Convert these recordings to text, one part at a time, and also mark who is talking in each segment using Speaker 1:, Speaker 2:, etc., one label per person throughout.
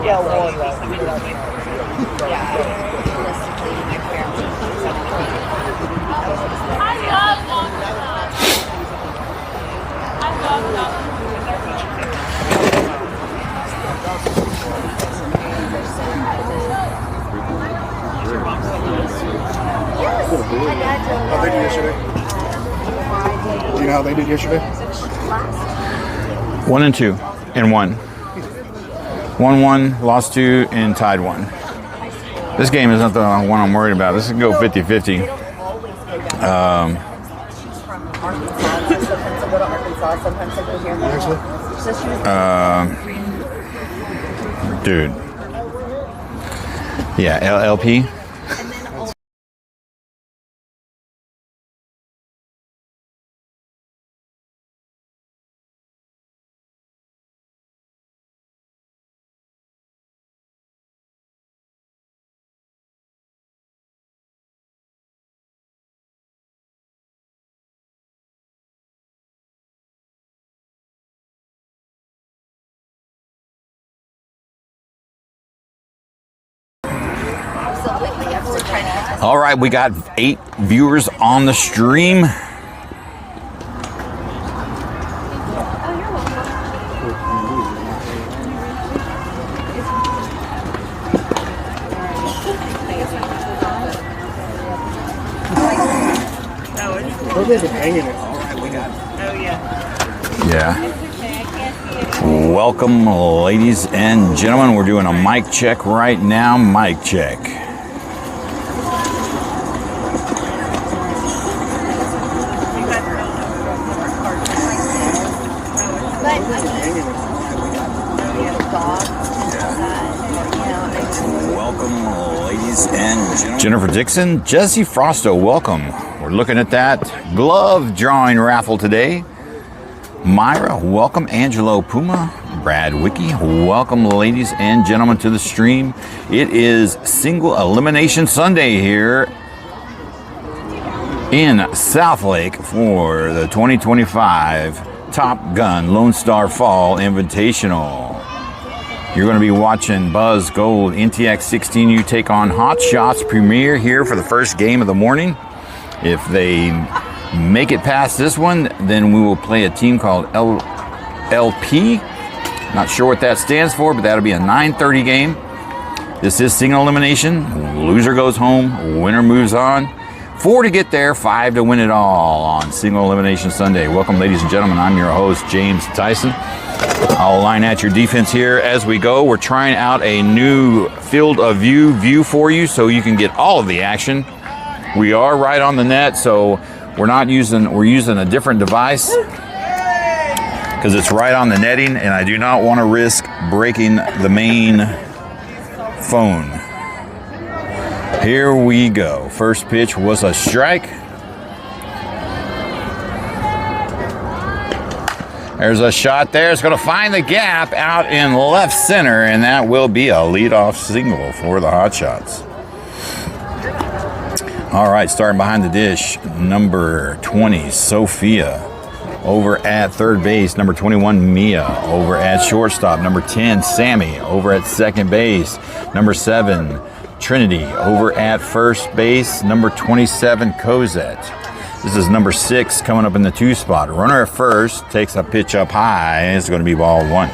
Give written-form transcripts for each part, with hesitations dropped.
Speaker 1: Yeah, one.
Speaker 2: How they did yesterday? Do you know how they did yesterday?
Speaker 3: 1 and 2 and 1. 1-1, lost 2, and tied 1. This game is not the one I'm worried about. This can go 50-50. Dude. Yeah, LP. All right, we got 8 viewers on the stream. Yeah. Welcome, ladies and gentlemen. We're doing a mic check right now. Mic check. Welcome, ladies and gentlemen. Jennifer Dixon, Jesse Frosto, welcome. We're looking at that glove drawing raffle today. Myra, welcome. Angelo Puma, Brad Wiki, welcome, ladies and gentlemen, to the stream. It is Single Elimination Sunday here in Southlake for the 2025 Top Gun Lone Star Fall Invitational. You're going to be watching Buzz Gold NTX 16U take on Hotshots Premier here for the first game of the morning. If they make it past this one, then we will play a team called LP. Not sure what that stands for, but that'll be a 9:30 game. This is single elimination. Loser goes home, winner moves on. 4 to get there, 5 to win it all on Single Elimination Sunday. Welcome, ladies and gentlemen. I'm your host, James Tyson. I'll line out your defense here as we go. We're trying out a new field of view for you so you can get all of the action. We are right on the net, so we're using a different device because it's right on the netting, and I do not want to risk breaking the main phone. Here we go. First pitch was a strike. There's a shot there. It's going to find the gap out in left center, and that will be a leadoff single for the Hotshots. All right, starting behind the dish, number 20, Sophia. Over at third base, number 21, Mia. Over at shortstop, number 10, Sammy. Over at second base, number 7, Trinity. Over at first base, number 27, Cosette. This is number 6 coming up in the 2 spot. Runner at first takes a pitch up high. It's going to be ball 1.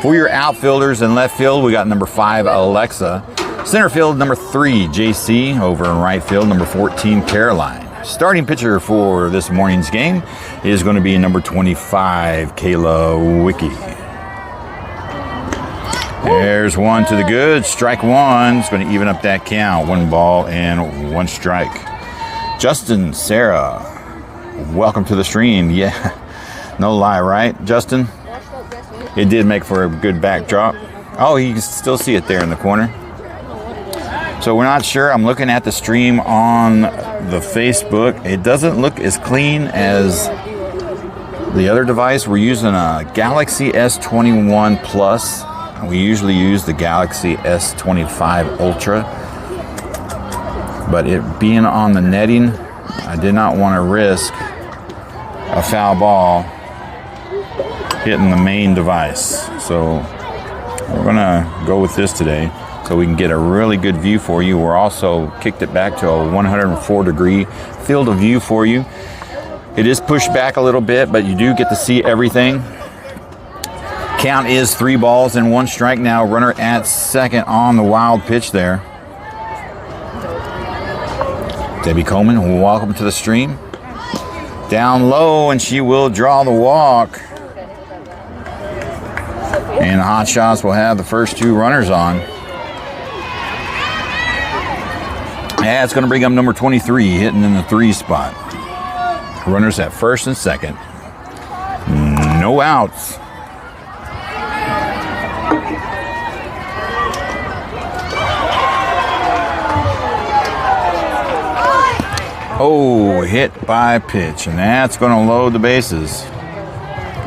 Speaker 3: For your outfielders in left field, we got number 5, Alexa. Center field, number 3, JC. Over in right field, number 14, Caroline. Starting pitcher for this morning's game is going to be number 25, Kayla Wiki. There's one to the good. Strike 1. It's going to even up that count. 1 ball and 1 strike. Justin, Sarah, welcome to the stream. Yeah, no lie, right, Justin? It did make for a good backdrop. Oh, you can still see it there in the corner. So we're not sure. I'm looking at the stream on the Facebook. It doesn't look as clean as the other device. We're using a Galaxy S21 Plus. We usually use the Galaxy S25 Ultra. But it being on the netting, I did not want to risk a foul ball hitting the main device. So we're gonna go with this today so we can get a really good view for you. We're also kicked it back to a 104-degree field of view for you. It is pushed back a little bit, but you do get to see everything. Count is 3 balls and 1 strike now. Runner at second on the wild pitch there. Debbie Coleman, welcome to the stream. Down low, and she will draw the walk. And the Hotshots will have the first 2 runners on. Yeah, it's going to bring up number 23, hitting in the 3 spot. Runners at first and second. No outs. Oh, hit by pitch, and that's going to load the bases.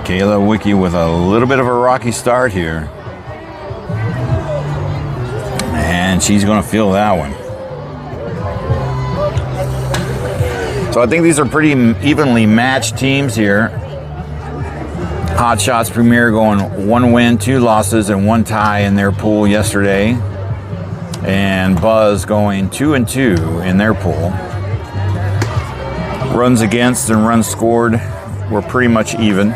Speaker 3: Kayla Wicke with a little bit of a rocky start here. And she's going to feel that one. So I think these are pretty evenly matched teams here. Hotshots Premier going 1 win, 2 losses, and 1 tie in their pool yesterday. And Buzz going 2-2 in their pool. Runs against and runs scored were pretty much even.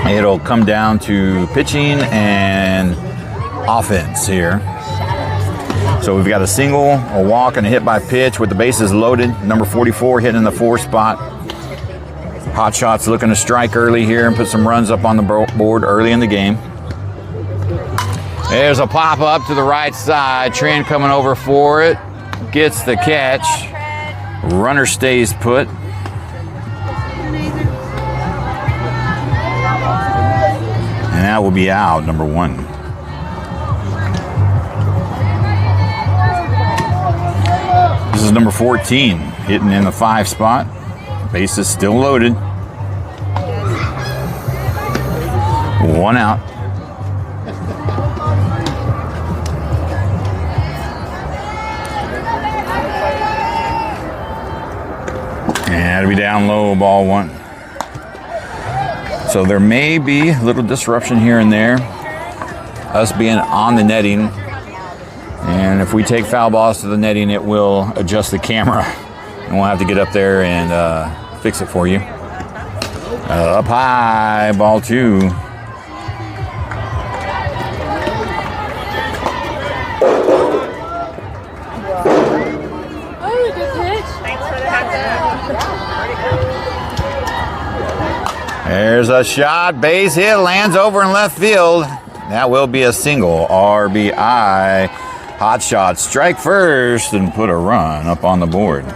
Speaker 3: It'll come down to pitching and offense here. So we've got a single, a walk, and a hit by pitch with the bases loaded. Number 44 hitting in the 4 spot. Hotshots looking to strike early here and put some runs up on the board early in the game. There's a pop up to the right side. Trent coming over for it. Gets the catch. Runner stays put. And that will be out, number 1. This is number 14, hitting in the 5 spot. Base is still loaded. 1 out. And it'll be down low, ball 1. So there may be a little disruption here and there. Us being on the netting. And if we take foul balls to the netting, it will adjust the camera. And we'll have to get up there and fix it for you. Up high, ball 2. There's a shot, base hit, lands over in left field. That will be a single, RBI. Hotshot strike first and put a run up on the board.
Speaker 1: Hey,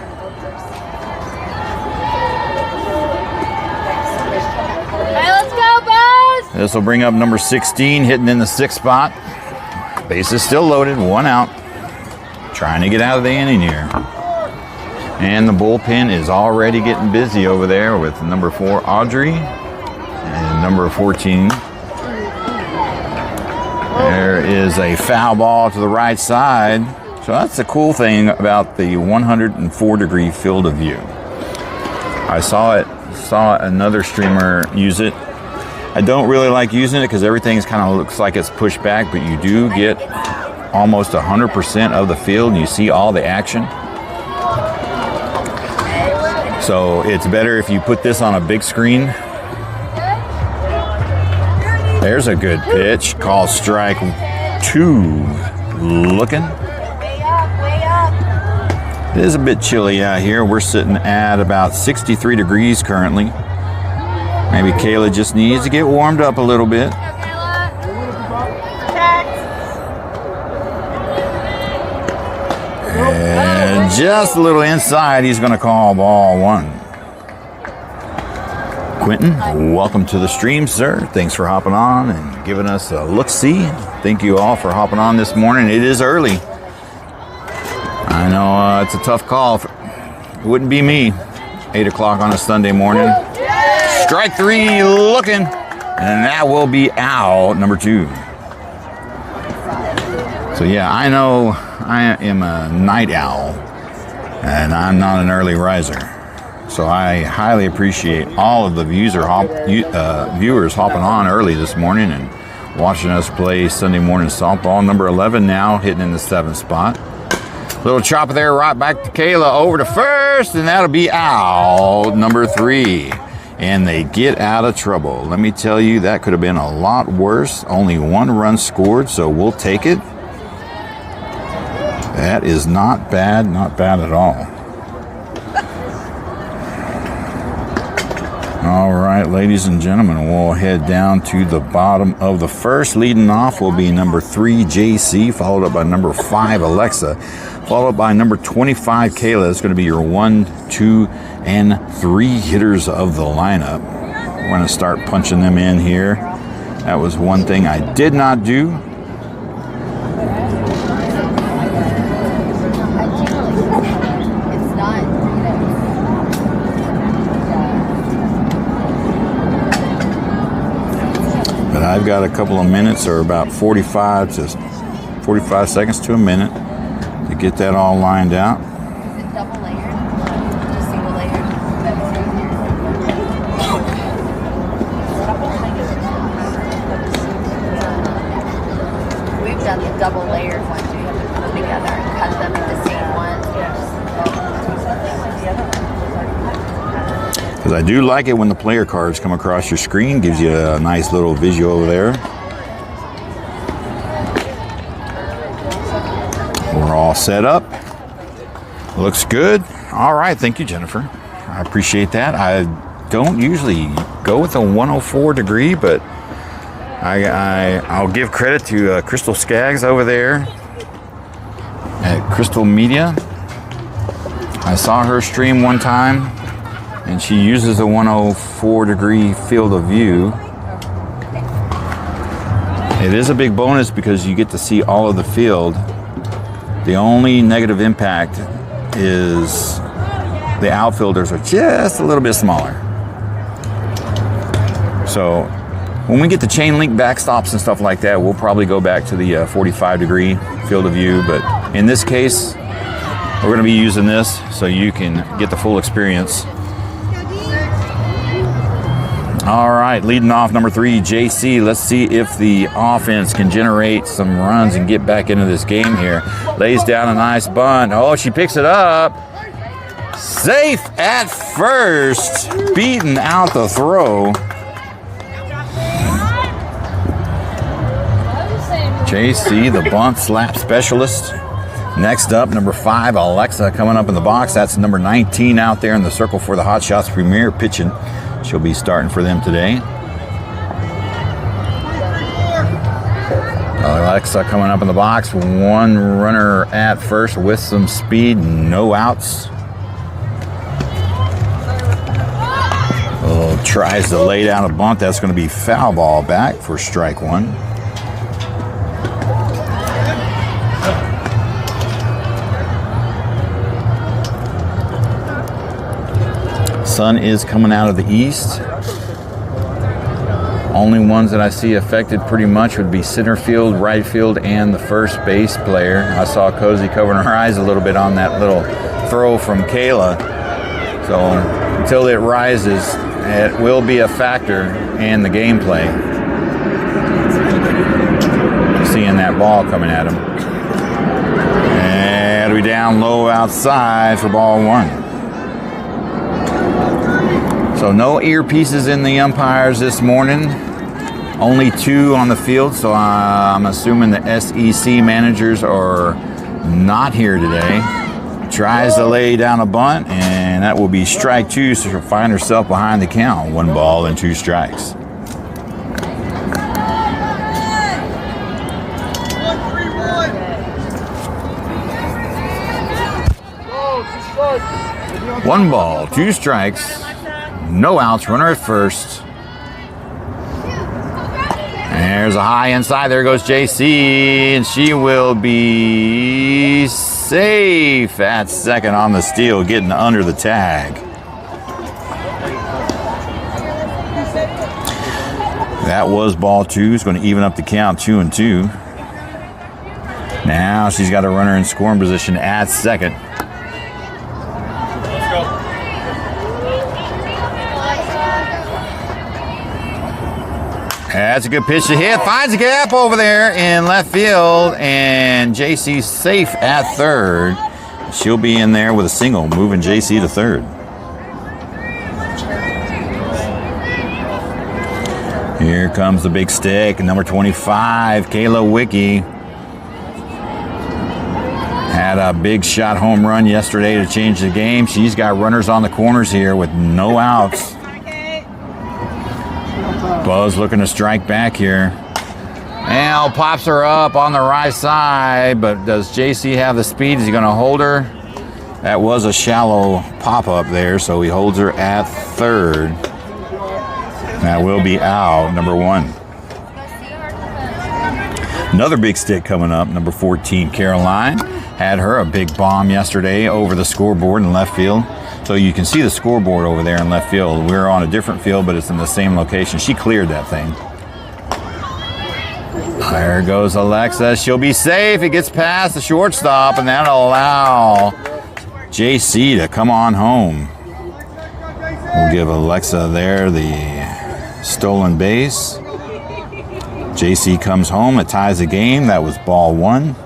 Speaker 1: let's go, Buzz!
Speaker 3: This will bring up number 16, hitting in the 6th spot. Base is still loaded, 1 out. Trying to get out of the inning here. And the bullpen is already getting busy over there with number 4, Audrey, and number 14. There is a foul ball to the right side. So that's the cool thing about the 104-degree field of view. I saw another streamer use it. I don't really like using it because everything kind of looks like it's pushed back, but you do get almost 100% of the field and you see all the action. So it's better if you put this on a big screen. There's a good pitch. Call strike 2. Looking. It is a bit chilly out here. We're sitting at about 63 degrees currently. Maybe Kayla just needs to get warmed up a little bit. And just a little inside, he's going to call ball 1. Quentin, welcome to the stream, sir. Thanks for hopping on and giving us a look-see. Thank you all for hopping on this morning. It is early. I know it's a tough call. It wouldn't be me. 8 o'clock on a Sunday morning. Strike 3, looking. And that will be out, number 2. So yeah, I know I am a night owl. And I'm not an early riser. So I highly appreciate all of the viewers hopping on early this morning and watching us play Sunday morning softball. Number 11 now hitting in the 7th spot. Little chopper there, right back to Kayla, over to first, and that'll be out. Number 3. And they get out of trouble. Let me tell you, that could have been a lot worse. Only 1 run scored, so we'll take it. That is not bad at all. All right, ladies and gentlemen, we'll head down to the bottom of the first. Leading off will be number 3, JC, followed up by number 5, Alexa, followed by number 25, Kayla. It's going to be your 1, 2, and 3 hitters of the lineup. We're going to start punching them in here. That was one thing I did not do. But I've got a couple of minutes, or about 45 seconds to a minute, to get that all lined out.
Speaker 1: Is it double layered? Just single layered? We've done the double layered ones. You have to put them together and cut them in the same one.
Speaker 3: Because I do like it when the player cards come across your screen. Gives you a nice little visual there. We're all set up. Looks good. All right, thank you, Jennifer. I appreciate that. I don't usually go with a 104 degree, but I'll give credit to Crystal Skaggs over there at Crystal Media. I saw her stream one time, and she uses a 104 degree field of view. It is a big bonus because you get to see all of the field. The only negative impact is the outfielders are just a little bit smaller. So when we get the chain link backstops and stuff like that, we'll probably go back to the 45 degree field of view. But in this case, we're going to be using this so you can get the full experience. All right, leading off number 3, JC. Let's see if the offense can generate some runs and get back into this game here. Lays down a nice bunt. Oh, she picks it up. Safe at first. Beating out the throw. JC, the bunt slap specialist. Next up, number 5, Alexa, coming up in the box. That's number 19 out there in the circle for the Hotshots Premier pitching. She'll be starting for them today. Alexa coming up in the box. 1 runner at first with some speed, no outs. Oh, tries to lay down a bunt. That's going to be foul ball back for strike 1. Sun is coming out of the east. Only ones that I see affected pretty much would be center field, right field, and the first base player. I saw Cozy covering her eyes a little bit on that little throw from Kayla. So until it rises, it will be a factor in the gameplay. Seeing that ball coming at him. And it'll be down low outside for ball 1. So no earpieces in the umpires this morning. Only 2 on the field, so I'm assuming the SEC managers are not here today. Tries to lay down a bunt, and that will be strike 2, so she'll find herself behind the count. 1 ball and 2 strikes. One ball, 2 strikes. No outs, runner at first. There's a high inside. There goes JC, and she will be safe at second on the steal, getting under the tag. That was ball 2. It's going to even up the count, 2-2. Now she's got a runner in scoring position at second. That's a good pitch to hit. Finds a gap over there in left field, and JC's safe at third. She'll be in there with a single, moving JC to third. Here comes the big stick, number 25, Kayla Wicki. Had a big shot home run yesterday to change the game. She's got runners on the corners here with no outs. Buzz looking to strike back here. Now pops her up on the right side, but does JC have the speed? Is he going to hold her? That was a shallow pop-up there, so he holds her at third. That will be out, number 1. Another big stick coming up, number 14, Caroline. Had her a big bomb yesterday over the scoreboard in left field. So you can see the scoreboard over there in left field. We're on a different field, but it's in the same location. She cleared that thing. There goes Alexa. She'll be safe. It gets past the shortstop, and that'll allow JC to come on home. We'll give Alexa there the stolen base. JC comes home. It ties the game. That was ball 1.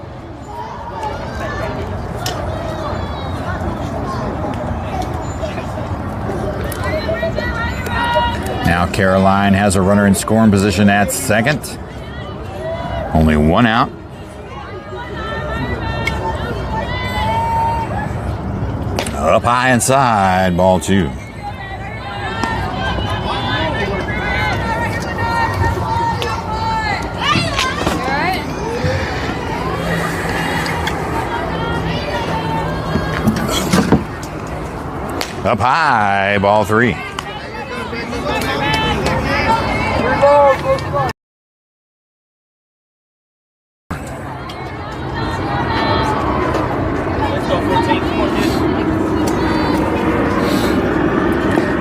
Speaker 3: Now Caroline has a runner in scoring position at second. Only 1 out. Up high inside, ball 2. Up high, ball 3.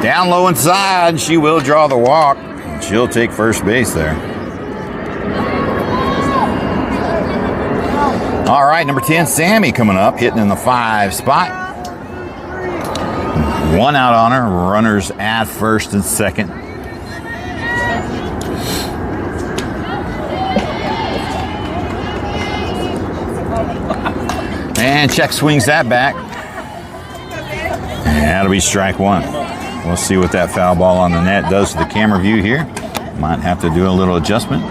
Speaker 3: Down low inside, she will draw the walk. She'll take first base there. All right, number 10, Sammy coming up, hitting in the 5 spot. 1 out on her, runners at first and second. And check swings that back. And that'll be strike 1. We'll see what that foul ball on the net does to the camera view here. Might have to do a little adjustment.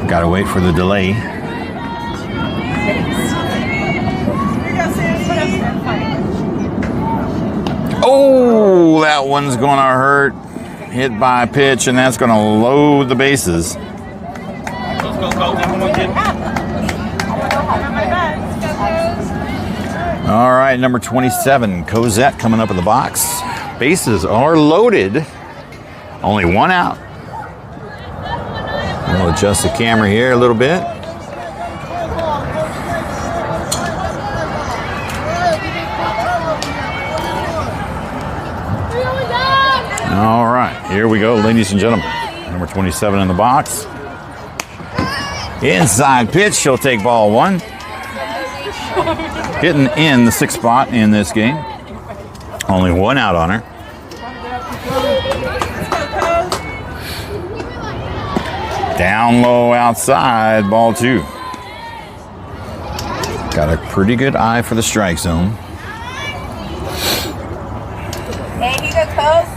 Speaker 3: Gotta wait for the delay. Oh, that one's gonna hurt. Hit by a pitch, and that's gonna load the bases. All right, number 27, Cosette coming up in the box. Bases are loaded. Only 1 out. We'll adjust the camera here a little bit. All right, here we go, ladies and gentlemen. Number 27 in the box. Inside pitch, she'll take ball 1. Hitting in the 6th spot in this game. Only 1 out on her. Down low outside, ball 2. Got a pretty good eye for the strike zone.
Speaker 1: Hey, you go close.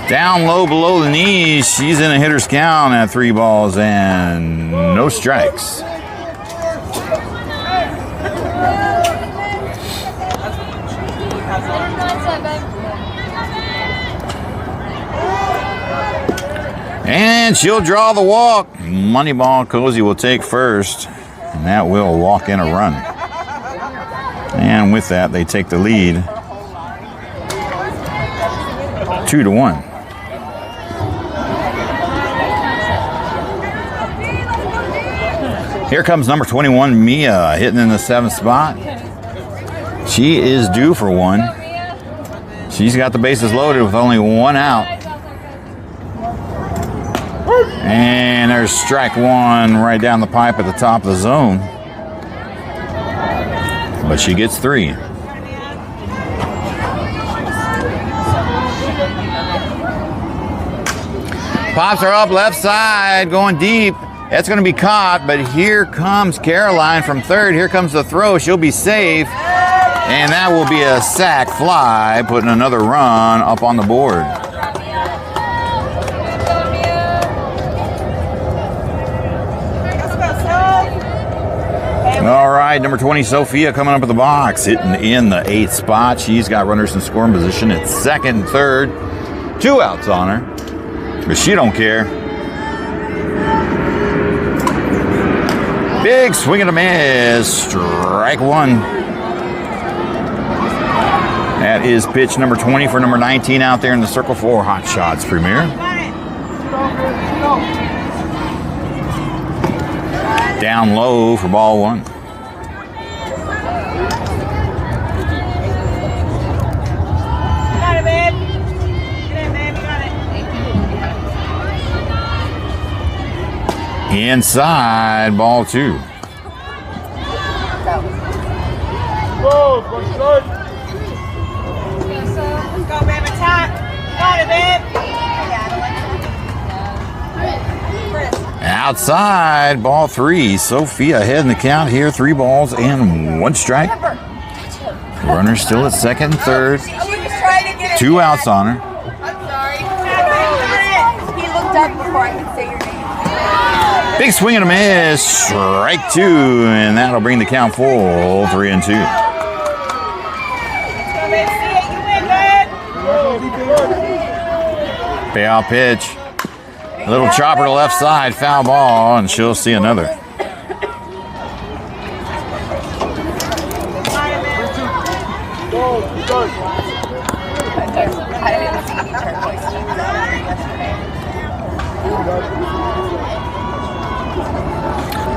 Speaker 3: Down low below the knees. She's in a hitter's count at 3 balls and no strikes. And she'll draw the walk. Moneyball Cozy will take first, and that will walk in a run. And with that, they take the lead 2-1. Here comes number 21, Mia, hitting in the 7th spot. She is due for 1. She's got the bases loaded with only 1 out. And there's strike one right down the pipe at the top of the zone. But she gets 3. Pops are up left side, going deep. That's going to be caught, but here comes Caroline from third. Here comes the throw. She'll be safe. And that will be a sack fly, putting another run up on the board. All right, number 20, Sophia, coming up at the box, hitting in the 8th spot. She's got runners in scoring position at second and third. 2 outs on her, but she don't care. Big swing and a miss, strike one. That is pitch number 20 for number 19 out there in the circle for Hotshots Premier. Down low for ball 1.
Speaker 4: Got it, babe. Get in, babe. You got it.
Speaker 3: Inside, ball 2.
Speaker 4: Let's go, babe. Attack. Got it, babe.
Speaker 3: Outside, ball 3. Sophia ahead in the count here. 3 balls and 1 strike. Runner still at second and third. 2 outs on her.
Speaker 1: I'm sorry. He looked up before I could say your name.
Speaker 3: Big swing and a miss. Strike 2, and that'll bring the count full 3 and 2.
Speaker 4: Let's go, babe. See it. You win, babe.
Speaker 3: Payoff pitch. A little chopper to left side, foul ball, and she'll see another.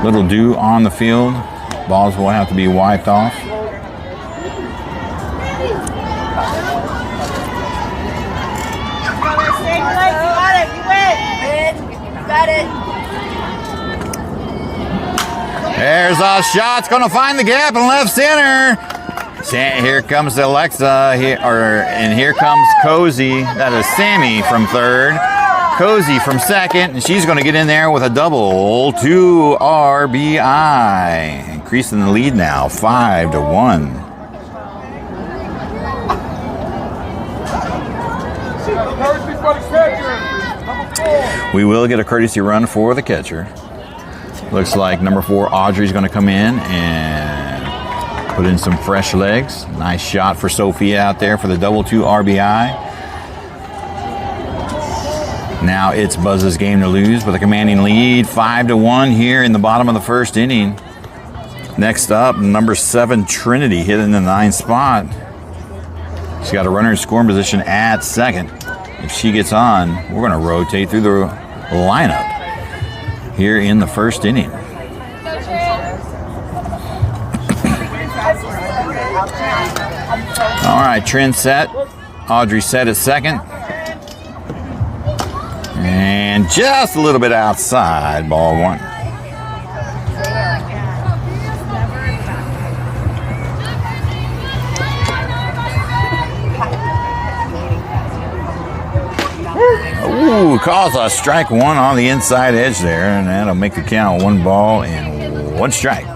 Speaker 3: Little dew on the field. Balls will have to be wiped off.
Speaker 1: Got it.
Speaker 3: There's a shot. It's going to find the gap in left center. Here comes Alexa, and here comes Cozy. That is Sammy from third. Cozy from second, and she's going to get in there with a double 2 RBI. Increasing the lead now, 5-1. We will get a courtesy run for the catcher. Looks like number 4, Audrey's going to come in and put in some fresh legs. Nice shot for Sophia out there for the double 2 RBI. Now it's Buzz's game to lose with a commanding lead, 5-1 here in the bottom of the first inning. Next up, number 7, Trinity, hitting the 9th spot. She's got a runner in scoring position at second. If she gets on, we're going to rotate through the lineup here in the first inning. All right, Trin set. Audrey set at second. And just a little bit outside, ball 1. Ooh, calls a strike 1 on the inside edge there, and that'll make the count 1 ball and 1 strike.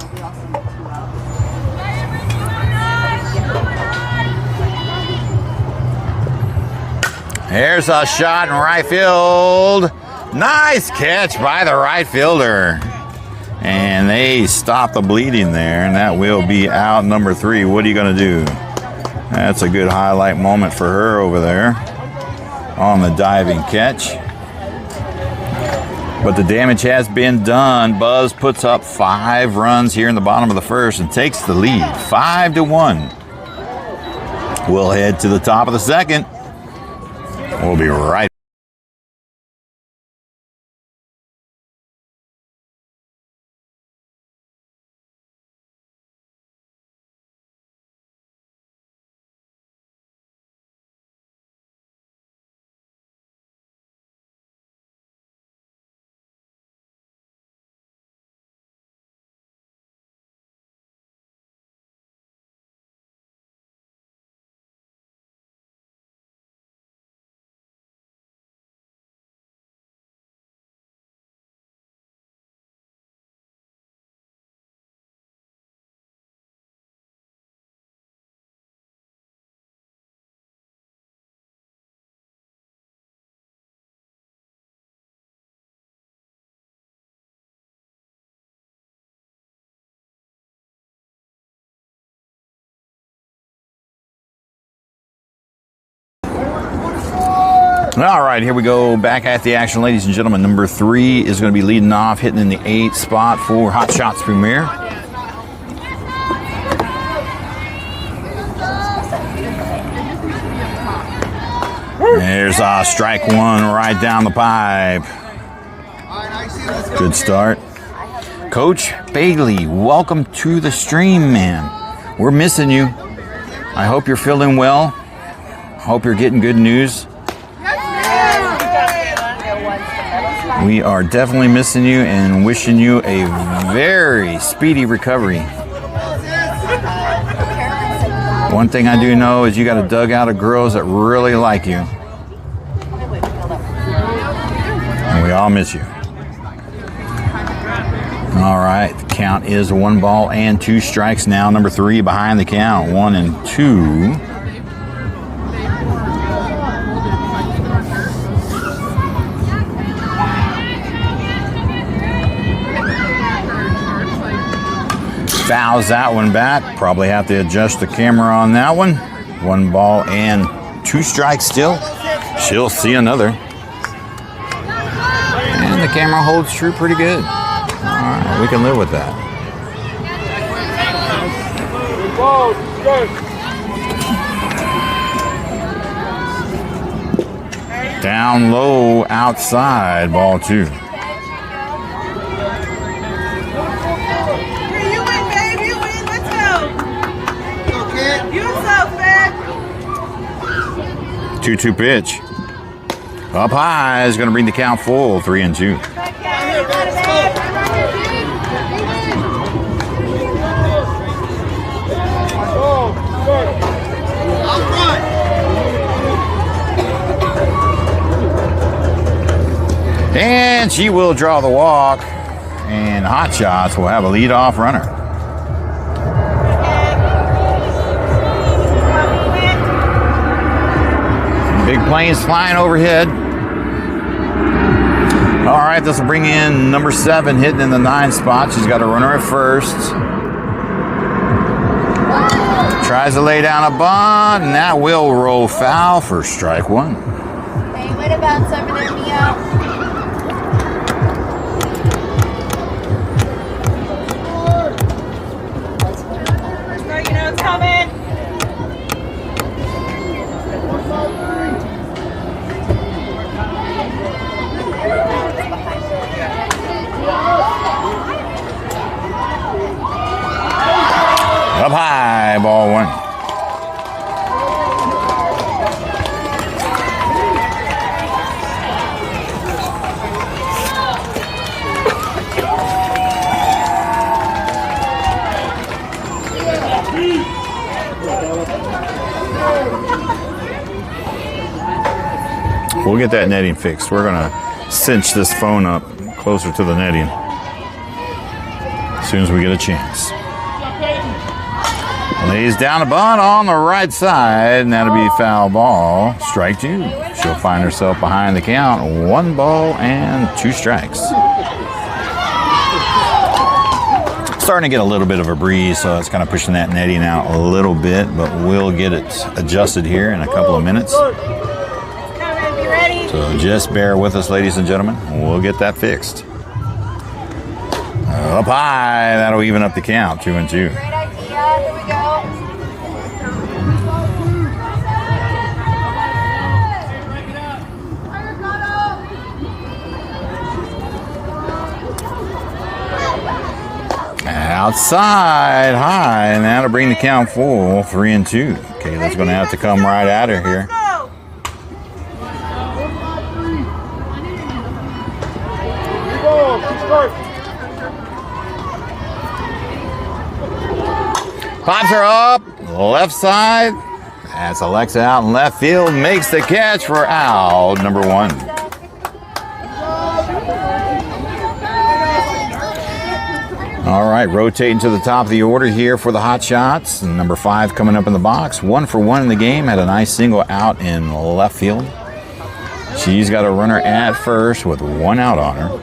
Speaker 3: There's a shot in right field. Nice catch by the right fielder. And they stop the bleeding there, and that will be out number 3. What are you going to do? That's a good highlight moment for her over there on the diving catch. But the damage has been done. Buzz puts up 5 runs here in the bottom of the first and takes the lead, 5-1. We'll head to the top of the second. We'll be right All right, here we go. Back at the action, ladies and gentlemen. Number 3 is going to be leading off, hitting in the 8th spot for Hotshots Premier. There's strike 1 right down the pipe. Good start. Coach Bailey, welcome to the stream, man. We're missing you. I hope you're feeling well. Hope you're getting good news. We are definitely missing you and wishing you a very speedy recovery. One thing I do know is you got a dugout of girls that really like you. And we all miss you. All right, the count is 1 ball and 2 strikes now. Number 3 behind the count, 1 and 2. Fouls that one back. Probably have to adjust the camera on that one. 1 ball and 2 strikes still. She'll see another. And the camera holds true pretty good. All right, we can live with that. Down low, outside, ball 2.
Speaker 4: You
Speaker 3: 2-2 pitch. Up high is going to bring the count full, 3 and 2. And she will draw the walk, and Hotshots will have a leadoff runner. Big planes flying overhead. All right, this will bring in number 7, hitting in the 9th spot. She's got a runner at first. Tries to lay down a bunt, and that will roll foul for strike 1.
Speaker 1: Hey, what about some of them, Mia?
Speaker 4: know it's coming.
Speaker 3: Up high, ball 1. We'll get that netting fixed. We're gonna cinch this phone up closer to the netting as soon as we get a chance. Lays down a bunt on the right side, and that'll be foul ball. Strike 2. She'll find herself behind the count. 1 ball and 2 strikes. Starting to get a little bit of a breeze, so it's kind of pushing that netting out a little bit, but we'll get it adjusted here in a couple of minutes. So just bear with us, ladies and gentlemen. We'll get that fixed. Up high, that'll even up the count. 2 and 2.
Speaker 1: Great idea. Here we go.
Speaker 3: Outside high, and that'll bring the count full. 3 and 2. Kayla's going to have to come right at her here. Pops her up, left side. That's Alexa out in left field. Makes the catch for out, number 1. All right, rotating to the top of the order here for the Hotshots. Number 5 coming up in the box. 1 for 1 in the game. Had a nice single out in left field. She's got a runner at first with 1 out on her.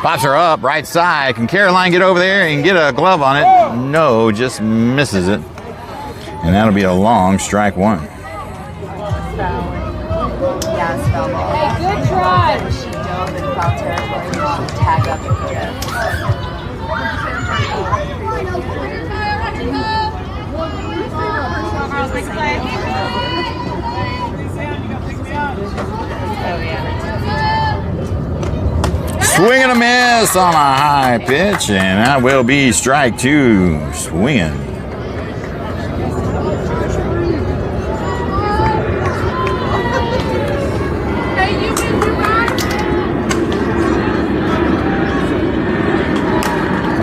Speaker 3: Pops her up, right side. Can Caroline get over there and get a glove on it? No, just misses it. And that'll be a long strike one.
Speaker 1: Yeah, spell ball.
Speaker 5: Hey, good try.
Speaker 1: She dove and foul territory. She tagged up and hit it.
Speaker 3: Swing and a miss on a high pitch, and that will be strike two. Swinging.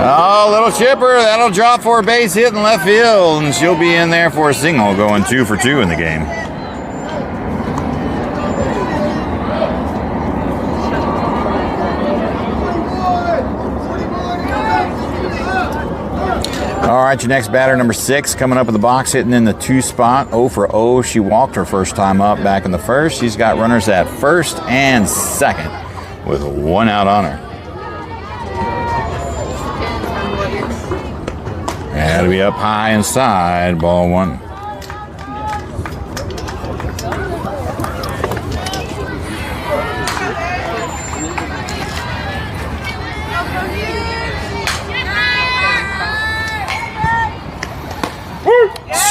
Speaker 3: Oh, little chipper. That'll drop for a base hit in left field, and she'll be in there for a single, going 2 for 2 in the game. All right, your next batter, number 6, coming up in the box, hitting in the 2 spot, 0 for 0. She walked her first time up back in the first. She's got runners at first and second with 1 out on her. That'll be up high inside, ball 1.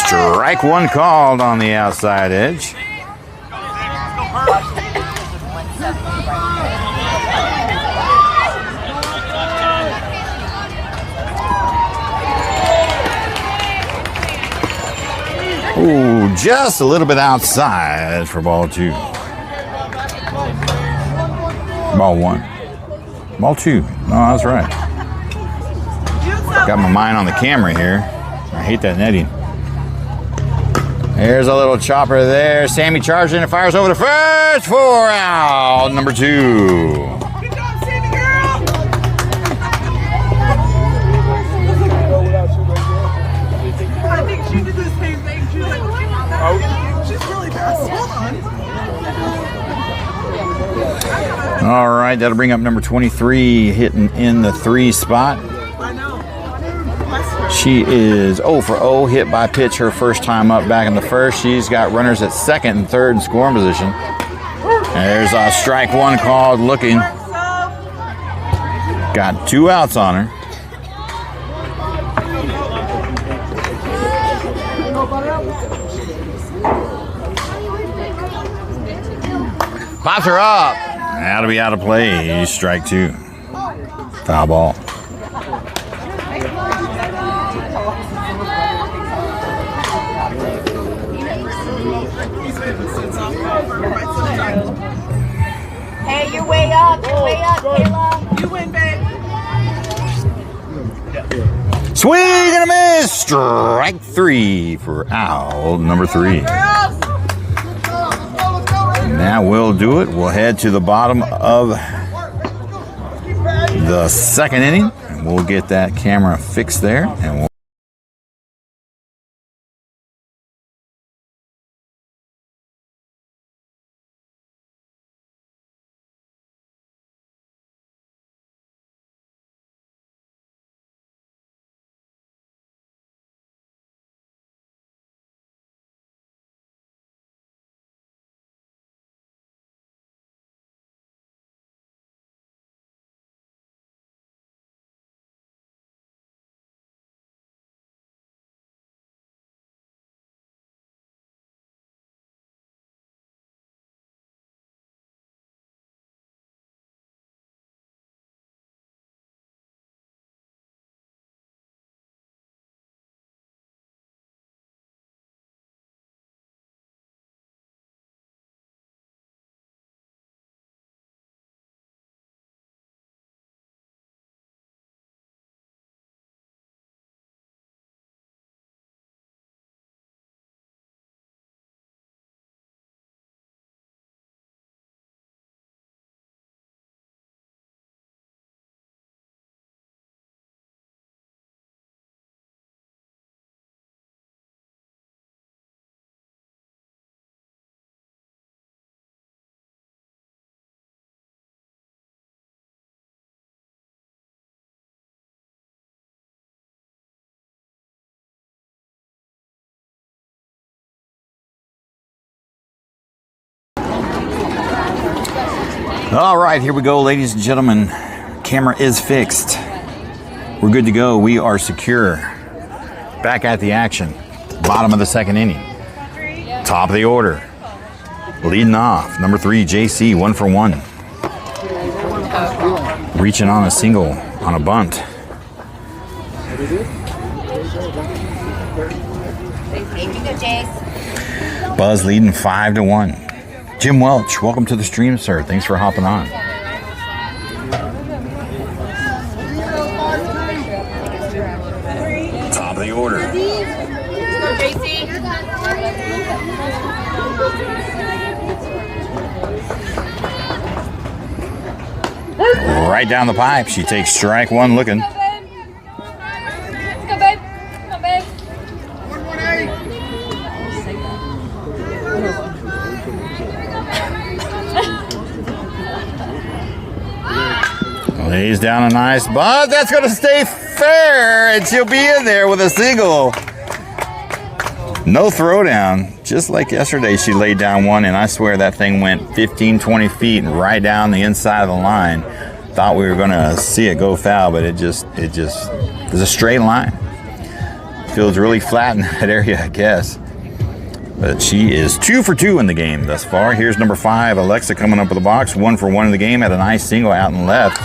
Speaker 3: Strike 1 called on the outside edge. Ooh, just a little bit outside for ball 2. Ball 1. Ball 2. No, that's right. Got my mind on the camera here. I hate that netting. There's a little chopper there. Sammy charging and fires over the first for out. Number 2.
Speaker 4: Good job, Sammy girl! I think she did the same thing. She was like, oh, she's really fast. Hold on.
Speaker 3: All right, that'll bring up number 23, hitting in the 3 spot.
Speaker 4: I know.
Speaker 3: She is 0 for 0, hit by pitch her first time up back in the first. She's got runners at second and third in scoring position. There's a strike 1 called looking. Got 2 outs on her. Pops her up. That'll be out of play. Strike 2. Foul ball.
Speaker 1: Hey, you're way up. You're way up, Kayla.
Speaker 4: You win, babe.
Speaker 3: Swing and a miss. Strike 3 for out number 3. And that will do it. We'll head to the bottom of the second inning, and we'll get that camera fixed there, and we'll All right, here we go, ladies and gentlemen. Camera is fixed. We're good to go. We are secure. Back at the action. Bottom of the second inning. Top of the order. Leading off, number 3, JC, 1 for 1. Reaching on a single on a bunt. Buzz leading 5-1. Jim Welch, welcome to the stream, sir. Thanks for hopping on. Top of the order. Right down the pipe. She takes strike 1 looking. Lays down a nice bunt. That's going to stay fair, and she'll be in there with a single. No throwdown. Just like yesterday, she laid down one, and I swear that thing went 15, 20 feet and right down the inside of the line. Thought we were going to see it go foul, but it just was a straight line. Feels really flat in that area, I guess. But she is 2 for 2 in the game thus far. Here's number 5, Alexa, coming up with the box. 1 for 1 in the game. Had a nice single out and left.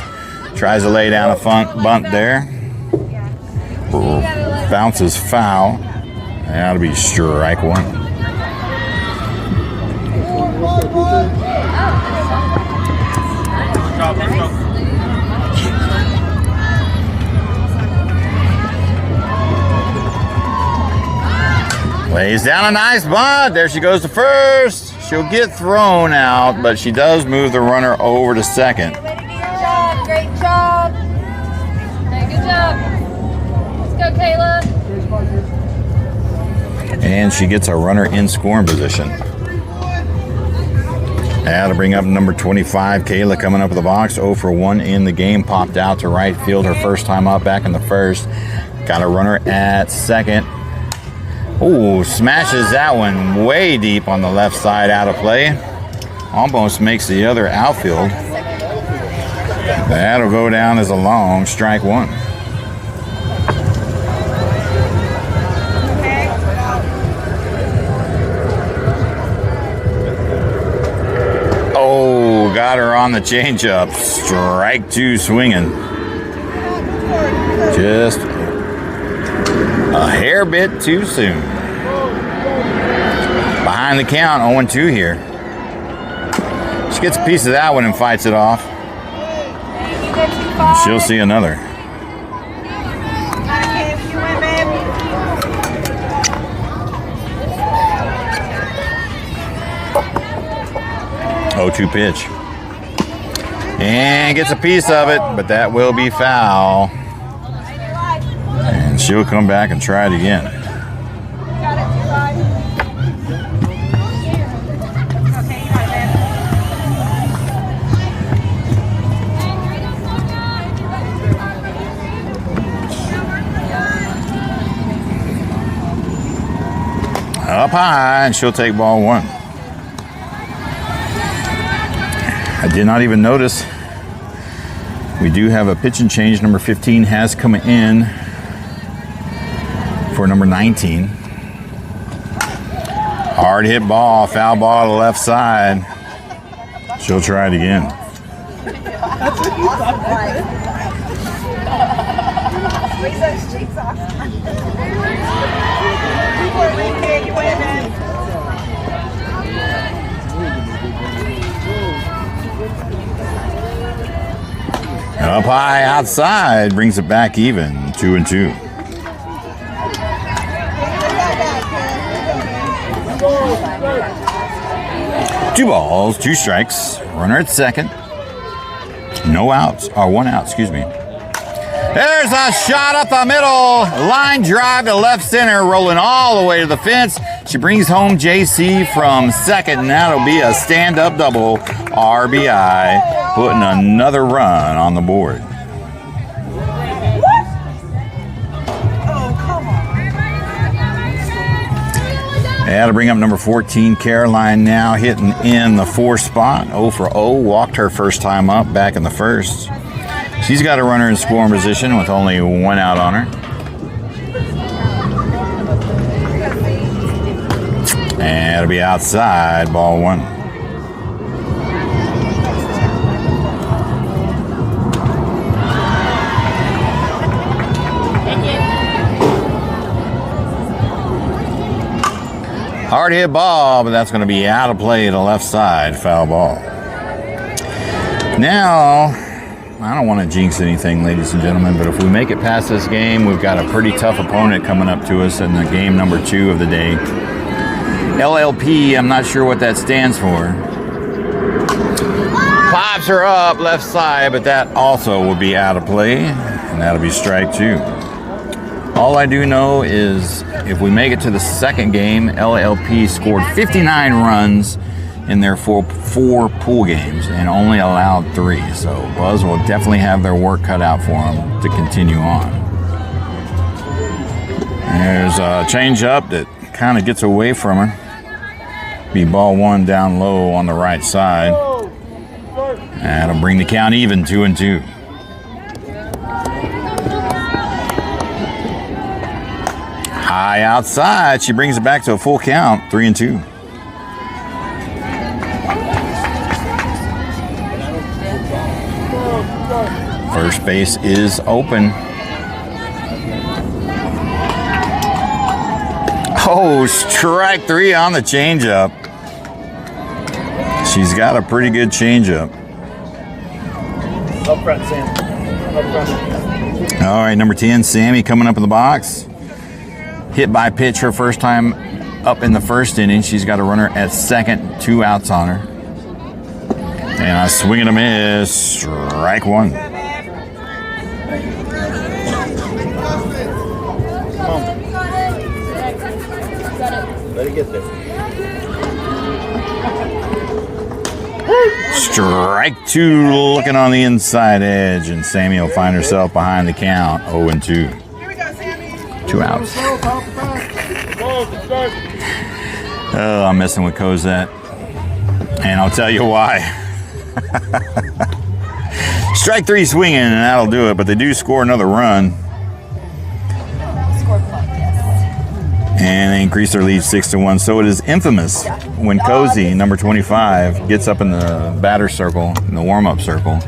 Speaker 3: Tries to lay down a bunt there. Bounces foul. That'll be strike 1. Lays down a nice bunt. There she goes to first. She'll get thrown out, but she does move the runner over to second.
Speaker 1: Great job.
Speaker 5: Okay, good job. Let's go, Kayla.
Speaker 3: And she gets a runner in scoring position. That'll bring up number 25, Kayla, coming up with the box. 0 for 1 in the game. Popped out to right field her first time up back in the first. Got a runner at second. Ooh, smashes that one way deep on the left side, out of play. Almost makes the other outfield. That'll go down as a long strike 1. Oh, got her on the changeup. Strike 2 swinging. Just a hair bit too soon. Behind the count, 0-2 here. She gets a piece of that one and fights it off. She'll see another. Oh, 2 pitch. And gets a piece of it, but that will be foul. And she'll come back and try it again. Up high, and she'll take ball 1. I did not even notice. We do have a pitch and change. Number 15 has come in for number 19. Hard hit ball, foul ball to the left side. She'll try it again. Up high outside, brings it back even, 2-2. 2 balls, 2 strikes. Runner at second. No outs, or 1 out, excuse me. There's a shot up the middle. Line drive to left center, rolling all the way to the fence. She brings home JC from second, and that'll be a stand-up double RBI, putting another run on the board. That'll bring up number 14, Caroline, now hitting in the 4 spot. 0 for 0. Walked her first time up back in the first. She's got a runner in scoring position with only 1 out on her. And it'll be outside, ball 1. Hard hit ball, but that's going to be out of play to the left side, foul ball. Now, I don't want to jinx anything, ladies and gentlemen, but if we make it past this game, we've got a pretty tough opponent coming up to us in the game number 2 of the day. LLP, I'm not sure what that stands for. Pops her up left side, but that also will be out of play, and that'll be strike 2. All I do know is if we make it to the second game, LLP scored 59 runs in their four pool games and only allowed 3. So Buzz will definitely have their work cut out for them to continue on. There's a change-up that kind of gets away from her. Be ball 1 down low on the right side. That'll bring the count even, 2-2. High outside. She brings it back to a full count, 3-2. First base is open. Oh, strike 3 on the changeup. She's got a pretty good changeup.
Speaker 2: Up front, Sam. Up front.
Speaker 3: All right, number 10, Sammy coming up in the box. Hit by pitch her first time up in the first inning. She's got a runner at second, 2 outs on her. And a swing and a miss, strike 1.
Speaker 2: Come on. Let it get there.
Speaker 3: Strike 2 looking on the inside edge, and Sammy will find herself behind the count, 0-2. 2 outs. Oh, I'm messing with Cosette. And I'll tell you why. Strike 3 swinging, and that'll do it, but they do score another run. And they increase their lead 6-1. So it is infamous when Cozy, number 25, gets up in the batter circle, in the warm-up circle,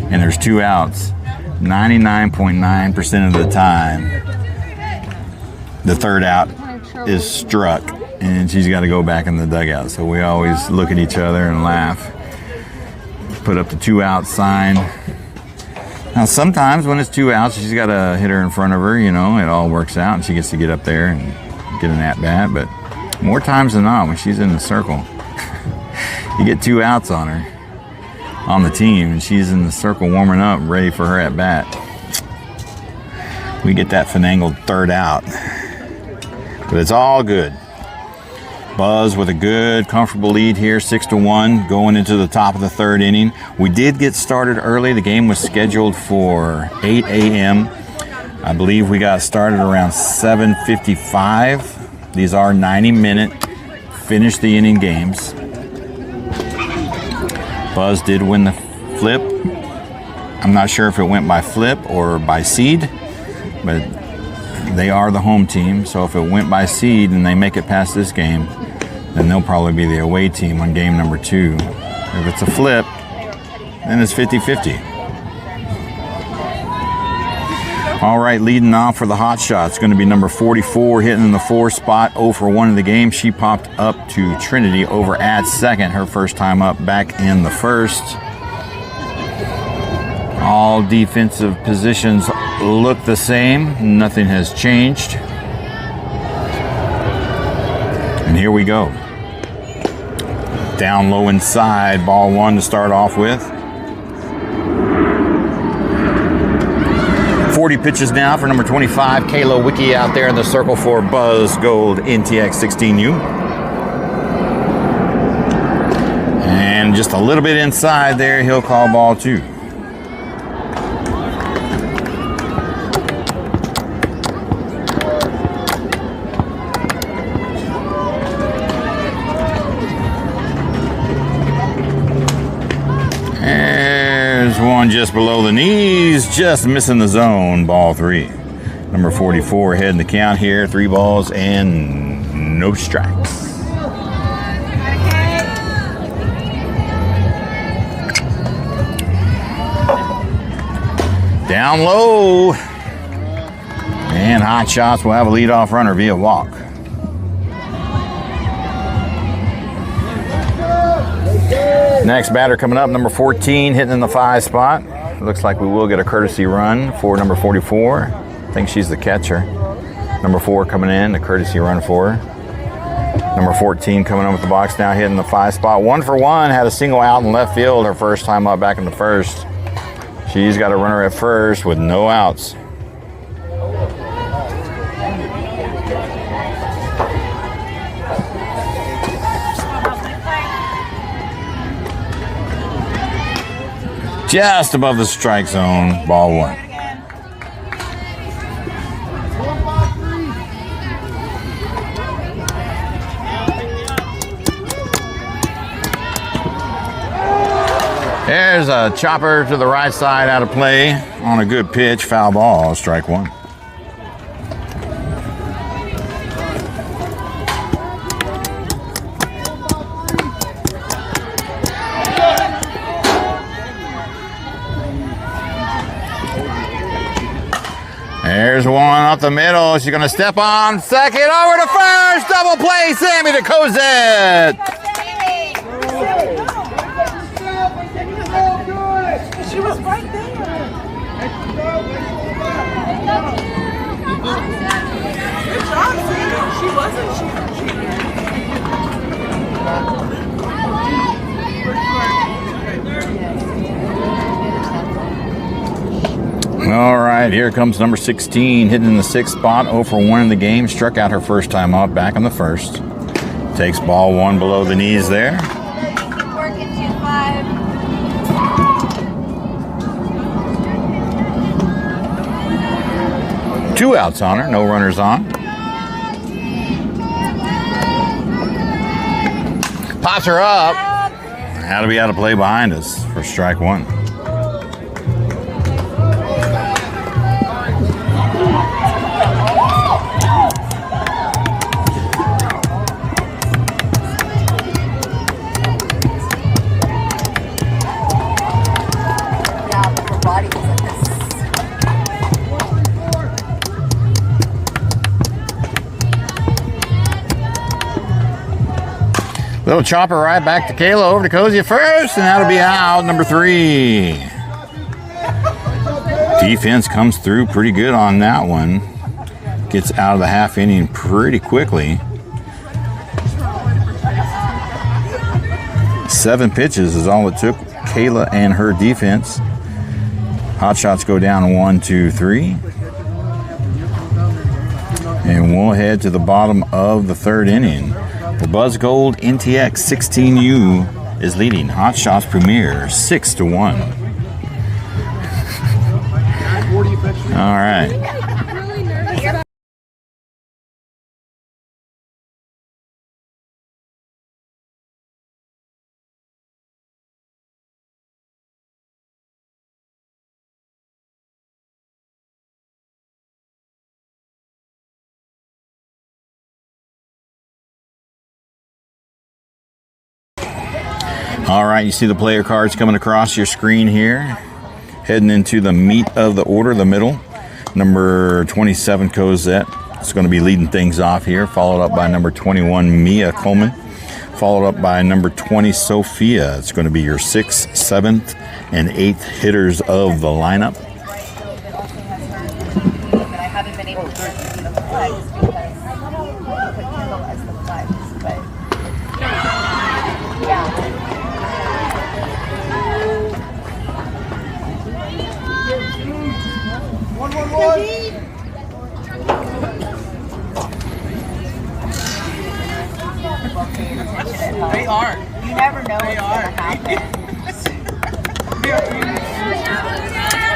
Speaker 3: and there's 2 outs. 99.9% of the time, the third out is struck, and she's got to go back in the dugout. So we always look at each other and laugh. Put up the 2 out sign. Now sometimes when it's 2 outs, she's got a hitter in front of her, you know, it all works out and she gets to get up there and get an at-bat. But more times than not, when she's in the circle, you get 2 outs on her, on the team, and she's in the circle warming up, ready for her at-bat. We get that finagled third out. But it's all good. Buzz with a good, comfortable lead here, 6-1, going into the top of the third inning. We did get started early. The game was scheduled for 8 a.m. I believe we got started around 7:55. These are 90-minute, finish the inning games. Buzz did win the flip. I'm not sure if it went by flip or by seed, but they are the home team. So if it went by seed and they make it past this game, then they'll probably be the away team on game number 2. If it's a flip, then it's 50-50. All right, leading off for the Hotshots, going to be number 44, hitting in the 4 spot, 0 for 1 in the game. She popped up to Trinity over at second, her first time up back in the first. All defensive positions look the same. Nothing has changed. And here we go. Down low inside, ball 1 to start off with. 40 pitches now for number 25, Kayla Wicki out there in the circle for Buzz Gold NTX 16U. And just a little bit inside there, he'll call ball 2. one just below the knees, just missing the zone, ball 3. Number 44 heading the count here, 3 balls and no strikes. Down low. And Hotshots will have a leadoff runner via walk. Next batter coming up, number 14, hitting in the 5 spot. Looks like we will get a courtesy run for number 44. I think she's the catcher. Number 4 coming in, a courtesy run for her. Number 14 coming in with the box now, hitting the 5 spot. 1 for 1, had a single out in left field her first time up back in the first. She's got a runner at first with no outs. Just above the strike zone, ball 1. There's a chopper to the right side out of play on a good pitch, foul ball, strike 1. There's one up the middle. She's going to step on second, over to first. Double play, Sammy to Cozette.
Speaker 4: She was right there. Good job, Sammy. She wasn't cheating.
Speaker 3: All right, here comes number 16, hitting in the 6th spot, 0 for 1 in the game. Struck out her first time up, back in the first. Takes ball 1 below the knees there.
Speaker 1: Working 2-5.
Speaker 3: 2 outs on her, no runners on. Pops her up. Had to be out of play behind us for strike 1. Little chopper right back to Kayla, over to Cozy first, and that'll be out, number 3. Defense comes through pretty good on that one. Gets out of the half inning pretty quickly. 7 pitches is all it took Kayla and her defense. Hotshots go down 1, 2, 3. And we'll head to the bottom of the 3rd inning. The Buzz Gold NTX 16U is leading Hotshots Premier 6-1. All right. All right, you see the player cards coming across your screen here. Heading into the meat of the order, the middle. Number 27, Cozette. It's going to be leading things off here, followed up by number 21, Mia Coleman. Followed up by number 20, Sophia. It's going to be your 6th, 7th, and 8th hitters of the lineup.
Speaker 1: But I haven't been able to do the flags because I put Kindle as the flags. But yeah.
Speaker 4: They are.
Speaker 1: You never know what's going to happen.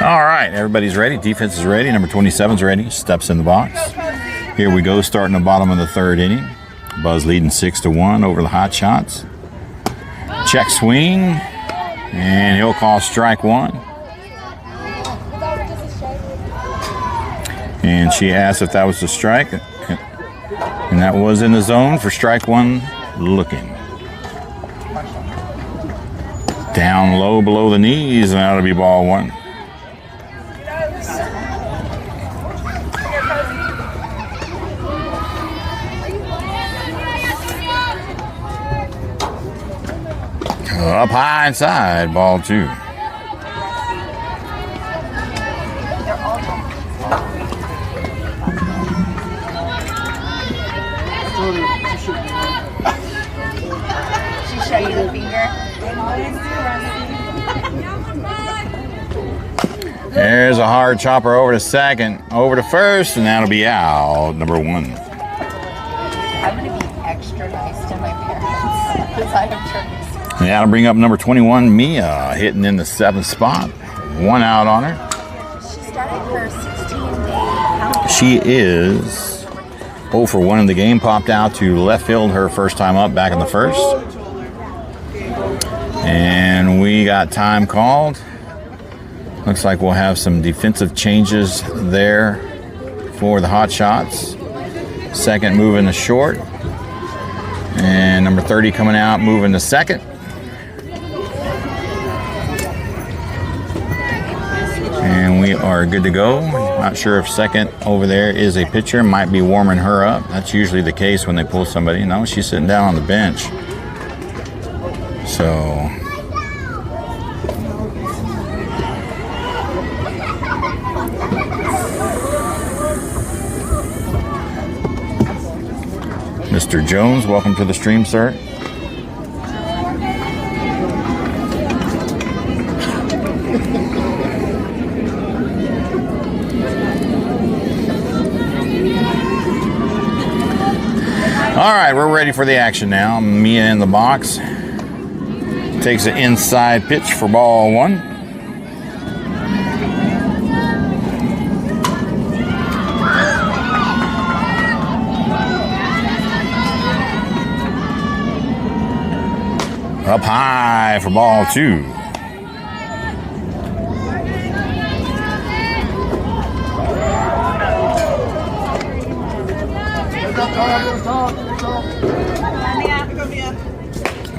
Speaker 3: All right, everybody's ready. Defense is ready. Number 27's ready. Steps in the box. Here we go, starting the bottom of the 3rd inning. Buzz leading 6-1 over the Hotshots. Check swing, and he'll call strike 1. And she asked if that was a strike. And that was in the zone for strike one, looking. Down low below the knees, and that'll be ball one. Up high inside, ball two.
Speaker 1: She show you the finger.
Speaker 3: There's a hard chopper over to second, over to first, and that'll be out, number one.
Speaker 1: I'm gonna be extra nice to my parents because I have turkeys.
Speaker 3: And that'll bring up number 21, Mia, hitting in the 7th spot. One out on her.
Speaker 1: She started her 16-day.
Speaker 3: She is 0 for 1 in the game. Popped out to left field her first time up back in the first. And we got time called. Looks like we'll have some defensive changes there for the Hotshots. Second moving to short. And number 30 coming out moving to second. And we are good to go. Not sure if second over there is a pitcher. Might be warming her up. That's usually the case when they pull somebody. No, she's sitting down on the bench. So Mr. Jones, welcome to the stream, sir. All right, we're ready for the action now. Mia in the box. Takes an inside pitch for ball one. Up high for ball two.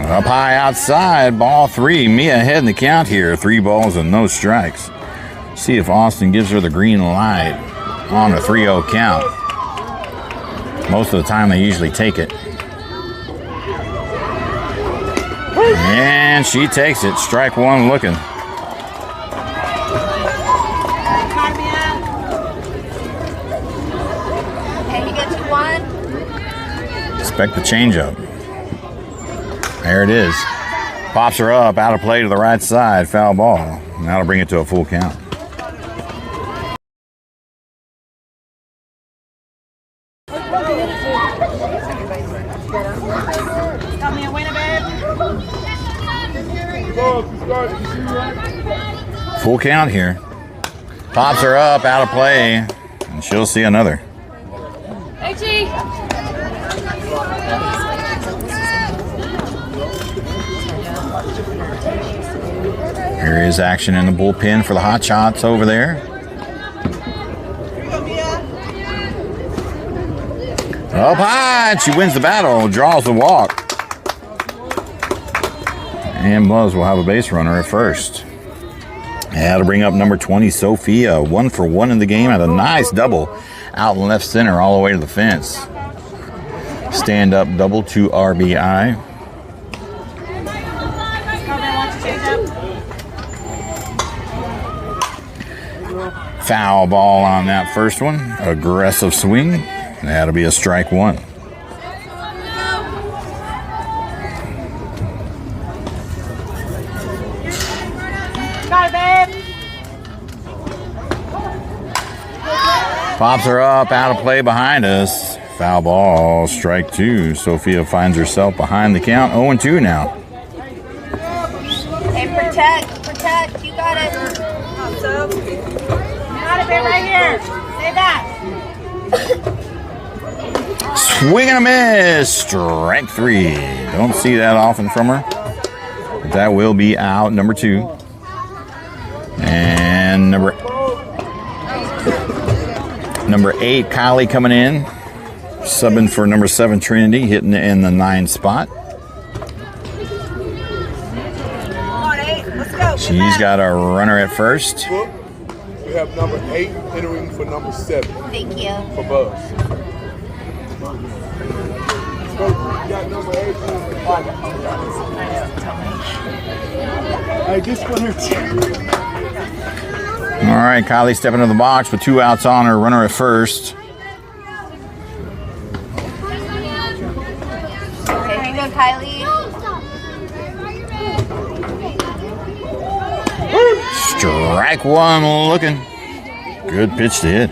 Speaker 3: Up high outside, ball three. Mia ahead in the count here. 3 balls and no strikes. See if Austin gives her the green light on a 3-0 count. Most of the time they usually take it. And she takes it. Strike one looking.
Speaker 1: Can you get to one?
Speaker 3: Expect the changeup. There it is. Pops her up, out of play to the right side, foul ball. And that'll bring it to a full count. Full count here. Pops her up, out of play, and she'll see another.
Speaker 5: Hey, G.
Speaker 3: Here is action in the bullpen for the Hotshots over there. Up high, and she wins the battle, draws the walk. And Buzz will have a base runner at first. And that'll bring up number 20, Sophia. 1 for 1 in the game. Had a nice double out in left center all the way to the fence. Stand up double, 2 RBI. Foul ball on that first one. Aggressive swing. That'll be a strike one.
Speaker 1: Got it, babe.
Speaker 3: Pops her up, out of play behind us. Foul ball, strike two. Sophia finds herself behind the count. 0-2 now.
Speaker 1: Hey, protect. You got it. Awesome. Got it, babe, right here. Say that.
Speaker 3: Swing and a miss. Strike three. Don't see that often from her. But that will be out, number 2. And number Number 8, Kylie coming in. Subbing for number 7, Trinity, hitting it in the 9 spot. She's got a runner at first.
Speaker 6: We have number 8 entering for number 7.
Speaker 1: Thank you.
Speaker 6: For Buzz. We got number 8.
Speaker 2: Hey, this one here.
Speaker 3: All right, Kylie stepping into the box with 2 outs on her, runner at first.
Speaker 1: Okay, here you go, Kylie.
Speaker 3: Strike 1 looking. Good pitch to hit.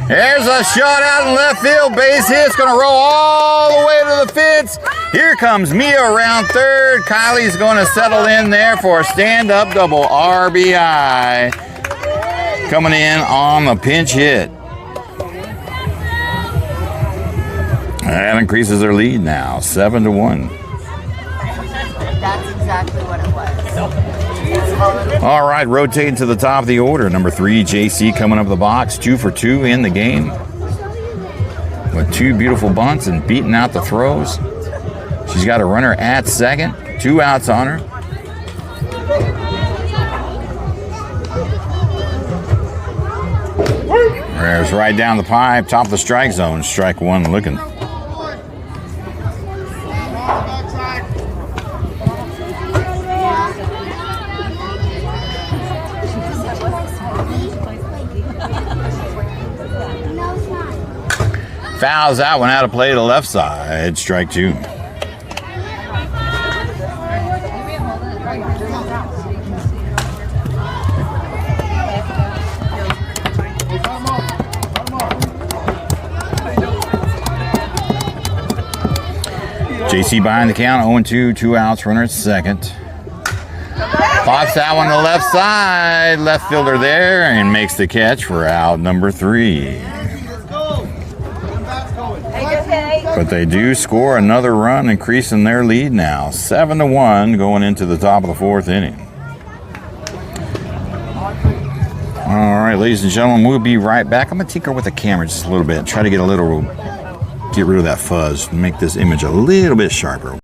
Speaker 3: There's a shot out in left field. Base hit. It's going to roll all the way to the fence. Here comes Mia around third. Kylie's going to settle in there for a stand-up double RBI. Coming in on the pinch hit. That increases their lead now, 7-1.
Speaker 1: That's exactly what it was.
Speaker 3: All right, rotating to the top of the order. Number 3, JC coming up the box, 2 for 2 in the game. With 2 beautiful bunts and beating out the throws. She's got a runner at second, 2 outs on her. There's right down the pipe, top of the strike zone. Strike 1 looking. Fouls out, went out of play to the left side. Strike 2. JC behind the count, 0-2, 2 outs, runner at second. Pops that one to the left side. Left fielder there and makes the catch for out number 3. But they do score another run, increasing their lead now. 7-1 going into the top of the 4th inning. All right, ladies and gentlemen, we'll be right back. I'm going to tinker with the camera just a little bit. Try to get rid of that fuzz, make this image a little bit sharper.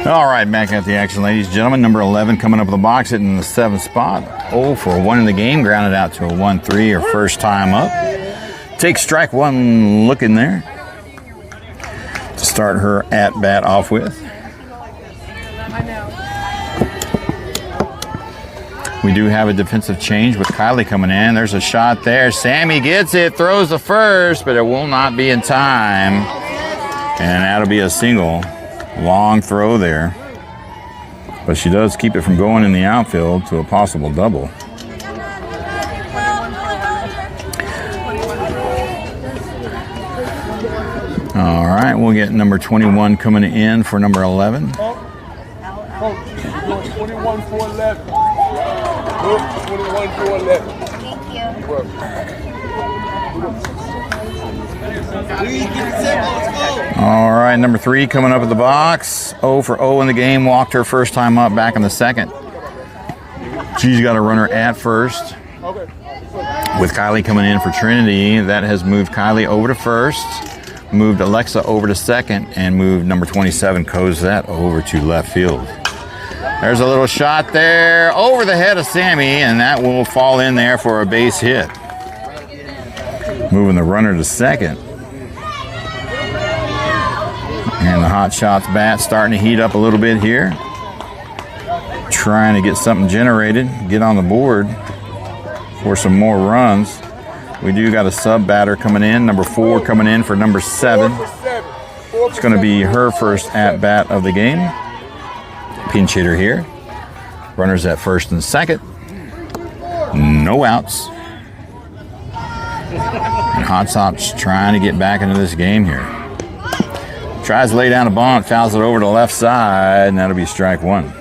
Speaker 3: All right, back at the action, ladies and gentlemen. Number 11 coming up in the box, hitting the 7th spot. 0 for 1 in the game, grounded out to a 1-3, her first time up. Takes strike 1 looking there to start her at-bat off with. We do have a defensive change with Kylie coming in. There's a shot there. Sammy gets it, throws the first, but it will not be in time. And that'll be a single. Long throw there. But she does keep it from going in the outfield to a possible double. All right, we'll get number 21 coming in for number 11.
Speaker 6: 21 for 11. 21 for 11.
Speaker 1: Thank you.
Speaker 3: All right, number 3 coming up at the box. 0 for 0 in the game. Walked her first time up back in the second. She's got a runner at first. With Kylie coming in for Trinity, that has moved Kylie over to first, moved Alexa over to second, and moved number 27, Cosette, over to left field. There's a little shot there over the head of Sammy, and that will fall in there for a base hit. Moving the runner to second. And the Hotshots bat starting to heat up a little bit here. Trying to get something generated, get on the board for some more runs. We do got a sub batter coming in, number 4 coming in for number 7. It's going to be her first at bat of the game. Pinch hitter here. Runners at first and second. No outs. And Hotshots trying to get back into this game here. Tries to lay down a bunt, fouls it over to the left side, and that'll be strike 1.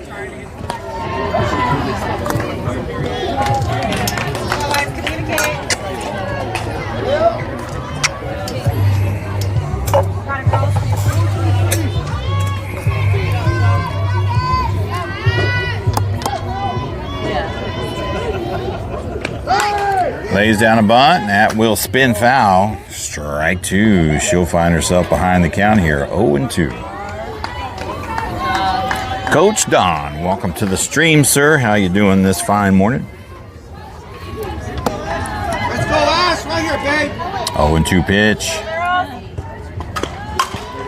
Speaker 3: Lays down a bunt, and that will spin foul. Strike 2. She'll find herself behind the count here, 0-2. Coach Don, welcome to the stream, sir. How you doing this fine morning?
Speaker 2: Let's go last right here, babe.
Speaker 3: 0-2 pitch.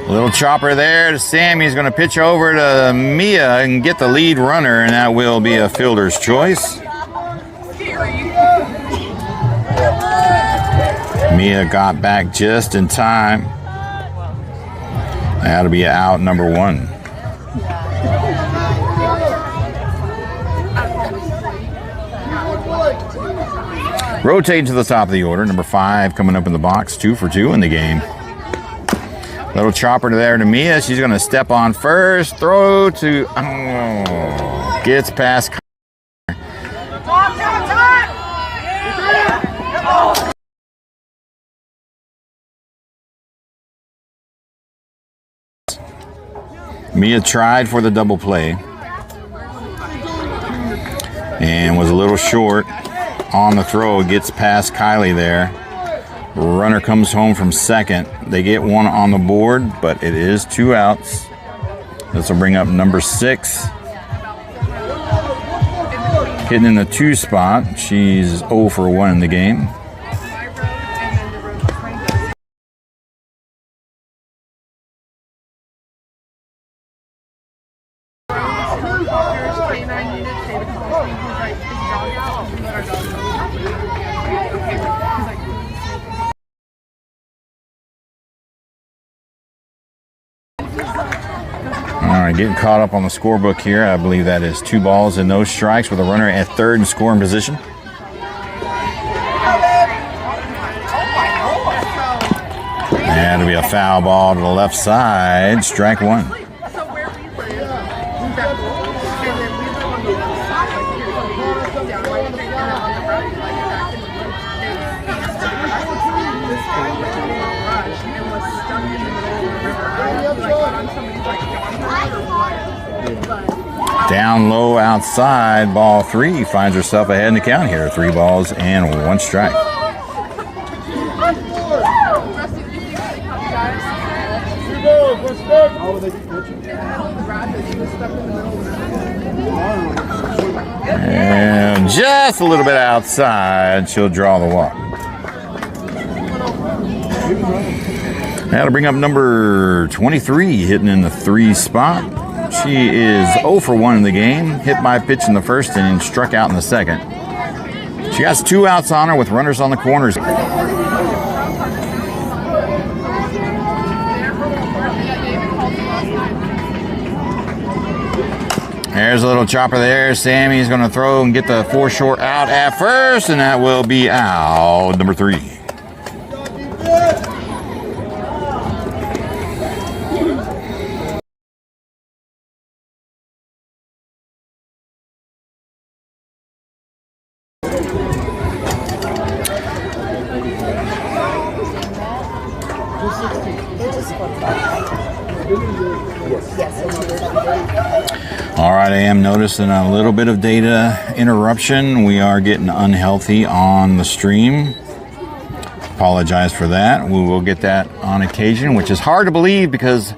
Speaker 3: Little chopper there to Sammy. He's going to pitch over to Mia and get the lead runner, and that will be a fielder's choice. Mia got back just in time. That'll be out number 1. Rotate to the top of the order. Number 5 coming up in the box. 2 for 2 in the game. Little chopper there to Mia. She's going to step on first. Throw to... Oh, gets past... Mia tried for the double play and was a little short on the throw. Gets past Kylie there. Runner comes home from second. They get 1 on the board, but it is 2 outs. This will bring up number 6. Hitting in the 2 spot. She's 0 for 1 in the game. All right, getting caught up on the scorebook here. I believe that is 2 balls and no strikes with a runner at third and scoring position. And it'll be a foul ball to the left side. Strike 1. Down low outside, ball 3. Finds herself ahead in the count here. 3 balls and 1 strike. And just a little bit outside, she'll draw the walk. That'll bring up number 23, hitting in the 3 spot. She is 0 for 1 in the game. Hit by a pitch in the first inning, struck out in the second. She has 2 outs on her with runners on the corners. There's a little chopper there. Sammy's going to throw and get the 4 short out at first, and that will be out number 3. All right, I am noticing a little bit of data interruption. We are getting unhealthy on the stream. Apologize for that. We will get that on occasion, which is hard to believe because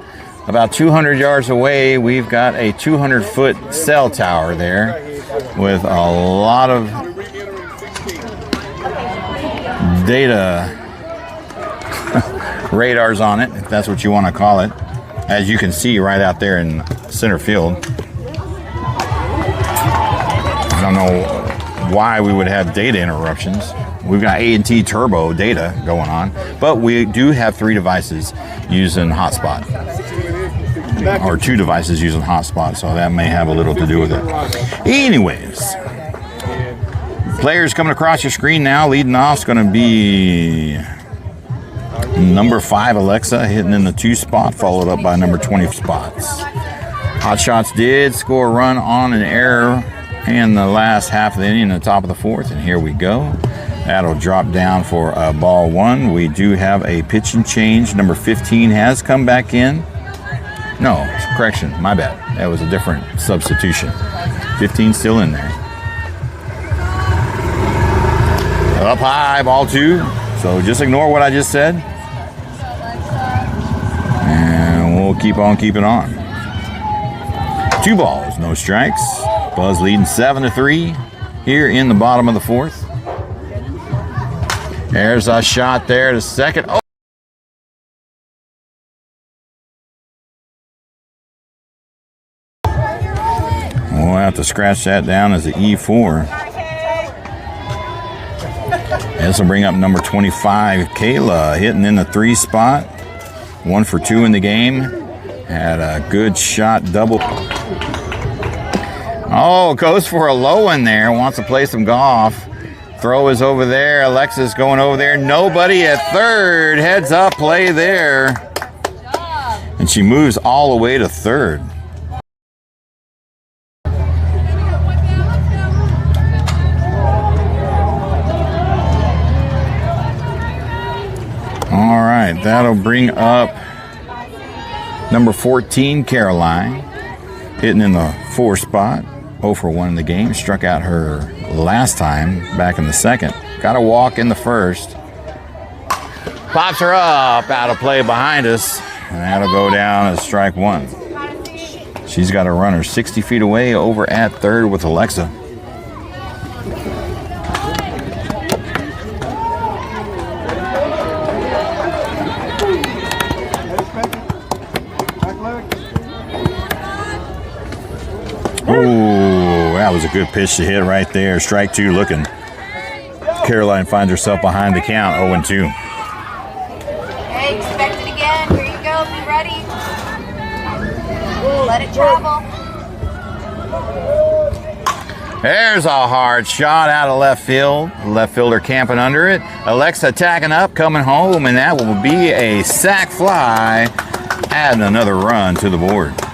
Speaker 3: about 200 yards away, we've got a 200-foot cell tower there with a lot of data radars on it, if that's what you want to call it, as you can see right out there in center field. I don't know why we would have data interruptions. We've got AT&T Turbo data going on, but we do have 3 devices using hotspot, or 2 devices using hotspot, so that may have a little to do with it. Anyways, players coming across your screen now. Leading off is going to be number 5 Alexa, hitting in the 2 spot, followed up by number 20 spots. Hotshots did score a run on an error in the last half of the inning, in the top of the 4th, and here we go. That'll drop down for ball 1. We do have a pitch and change. Number 15 has come back in. No, correction, my bad. That was a different substitution. 15 still in there. Up high, ball 2. So just ignore what I just said. And we'll keep on keeping on. 2 balls, no strikes. Buzz leading 7-3 here in the bottom of the 4th. There's a shot there to second. Oh. We'll have to scratch that down as an E4. This will bring up number 25, Kayla, hitting in the 3 spot. 1 for 2 in the game. Had a good shot double. Oh, goes for a low one there. Wants to play some golf. Throw is over there. Alexa's going over there. Nobody at third. Heads up play there. And she moves all the way to third. All right, that'll bring up number 14, Caroline, hitting in the 4 spot. 0 for 1 in the game. Struck out her last time back in the 2nd. Got a walk in the 1st. Pops her up out of play behind us. And that'll go down as strike 1. She's got a runner 60 feet away over at third with Alexa. Oh, that was a good pitch to hit right there. Strike 2 looking. Caroline finds herself behind the count, 0-2.
Speaker 1: Hey, expect it again. Here you go. Be ready. Let it travel.
Speaker 3: There's a hard shot out of left field. Left fielder camping under it. Alexa tacking up, coming home, and that will be a sac fly, adding another run to the board.
Speaker 1: Did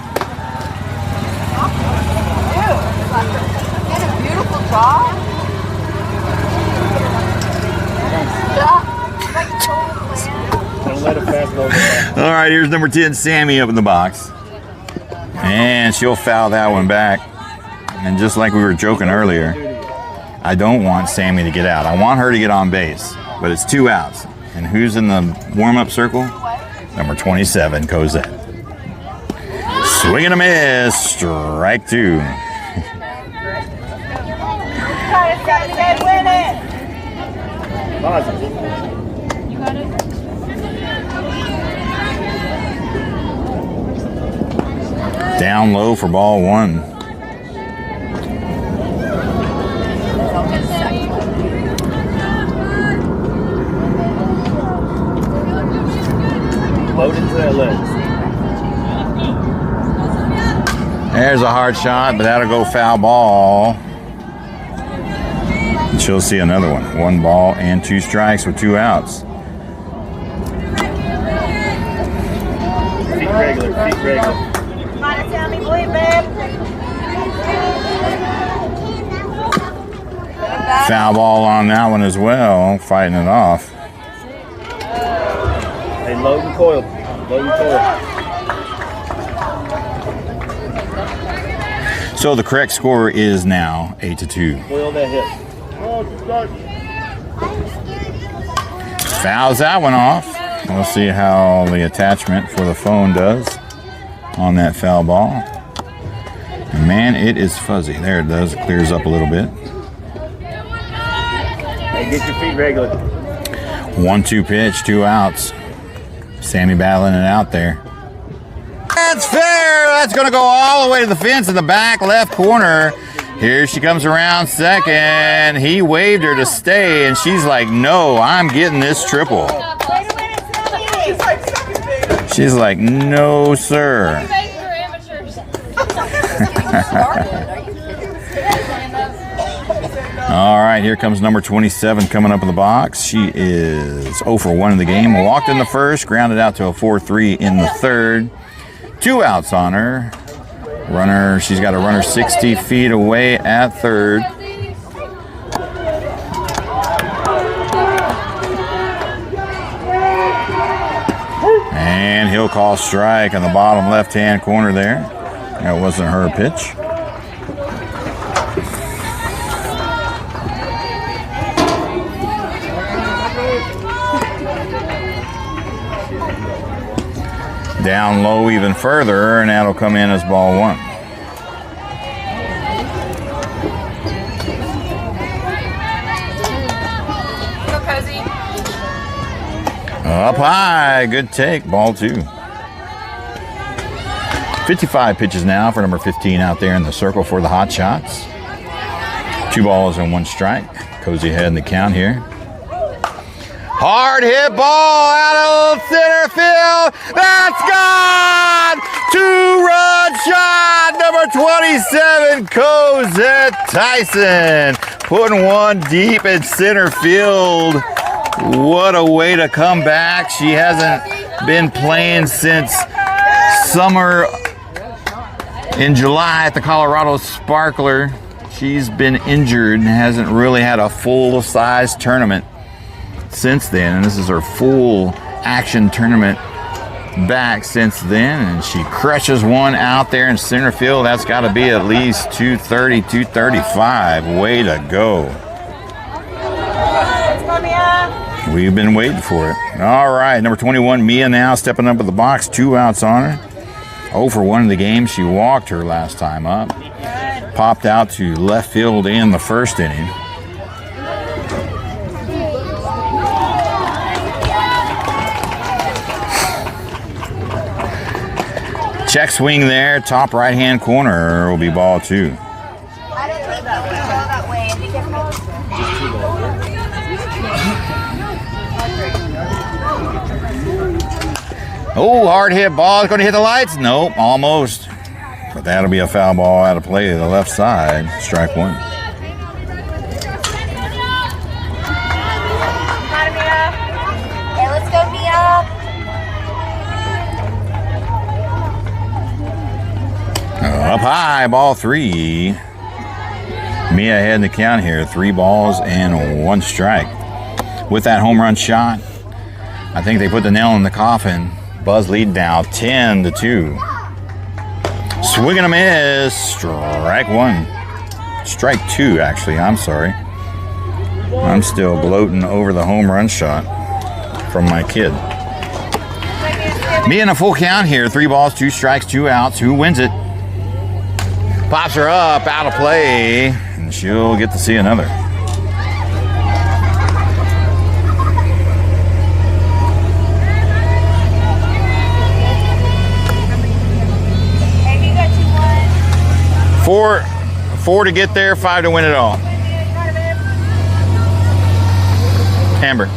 Speaker 1: a beautiful job.
Speaker 2: Don't let it fast go.
Speaker 3: All right, here's number 10, Sammy, up in the box. And she'll foul that one back. And just like we were joking earlier, I don't want Sammy to get out. I want her to get on base, but it's 2 outs. And who's in the warm-up circle? Number 27, Cosette. Swing and a miss, strike 2.
Speaker 1: Win it.
Speaker 3: Down low for ball 1.
Speaker 2: Load into that leg.
Speaker 3: There's a hard shot, but that'll go foul ball. And she'll see another one. 1 ball and 2 strikes with 2 outs.
Speaker 2: Feet regular, feet regular.
Speaker 1: Come on, Sammy, believe, babe.
Speaker 3: Foul ball on that one as well, fighting it off.
Speaker 2: Hey, load and coil.
Speaker 3: So the correct score is now 8-2. Fouls that one off. We'll see how the attachment for the phone does on that foul ball. And man, it is fuzzy. There it does. It clears up a little bit.
Speaker 7: Hey, get your feet regular.
Speaker 3: 1-2 pitch, 2 outs. Sammy battling it out there. That's fair. That's going to go all the way to the fence in the back left corner. Here she comes around second. He waved her to stay, and she's like, no, I'm getting this triple. She's like, no, sir. All right, here comes number 27 coming up in the box. She is 0 for 1 in the game. Walked in the first, grounded out to a 4-3 in the third. 2 outs on her. Runner, she's got a runner 60 feet away at third. And he'll call strike on the bottom left-hand corner there. That wasn't her pitch. Down low even further, and that'll come in as ball 1.
Speaker 5: Go, Cozy.
Speaker 3: Up high, good take, ball 2. 55 pitches now for number 15 out there in the circle for the Hotshots. 2 balls and 1 strike. Cozy ahead in the count here. Hard hit ball out of center field. That's gone! 2-run shot. Number 27, Cosette Tyson. Putting one deep in center field. What a way to come back. She hasn't been playing since summer in July at the Colorado Sparkler. She's been injured and hasn't really had a full-size tournament since then, and this is her full action tournament back since then, and she crushes one out there in center field. That's got to be at least 230, 235. Way to go. We've been waiting for it. All right, number 21, Mia now stepping up at the box. 2 outs on her. 0 for 1 in the game. She walked her last time up. Popped out to left field in the first inning. Check swing there, top right-hand corner will be ball 2.
Speaker 1: I don't think you can go that way. Be careful.
Speaker 3: Oh, hard hit ball. Going to hit the lights? Nope, almost. But that'll be a foul ball out of play to the left side. Strike 1.
Speaker 1: Okay, let's go, Mia.
Speaker 3: Up high, ball 3. Mia ahead in the count here. 3 balls and 1 strike. With that home run shot, I think they put the nail in the coffin. Buzz lead now 10-2. Swing and a miss. Strike 1. Strike 2, actually. I'm sorry. I'm still gloating over the home run shot from my kid. Mia in a full count here. 3 balls, 2 strikes, 2 outs. Who wins it? Pops her up, out of play, and she'll get to see another.
Speaker 1: Hey, you got 2-1.
Speaker 3: 4 to get there, 5 to win it all. Amber.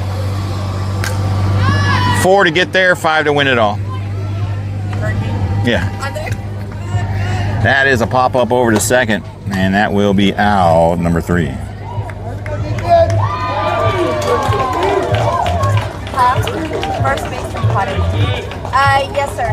Speaker 3: 4 to get there, 5 to win it all. Yeah. That is a pop-up over to second, and that will be out, number 3.
Speaker 1: First baseman putting. Yes, sir.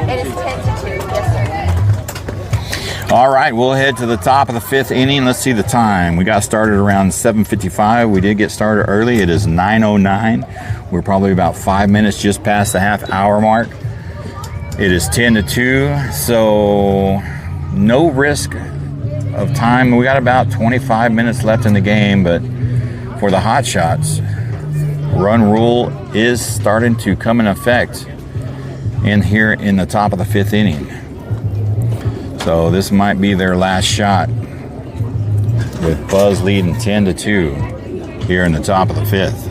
Speaker 1: It is 10-2. Yes, sir.
Speaker 3: All right, we'll head to the top of the 5th inning. Let's see the time. We got started around 7:55. We did get started early. It is 9:09. We're probably about 5 minutes just past the half-hour mark. It is 10-2, so no risk of time. We got about 25 minutes left in the game, but for the Hotshots, run rule is starting to come in effect in here in the top of the 5th inning. So this might be their last shot, with Buzz leading 10-2 here in the top of the 5th.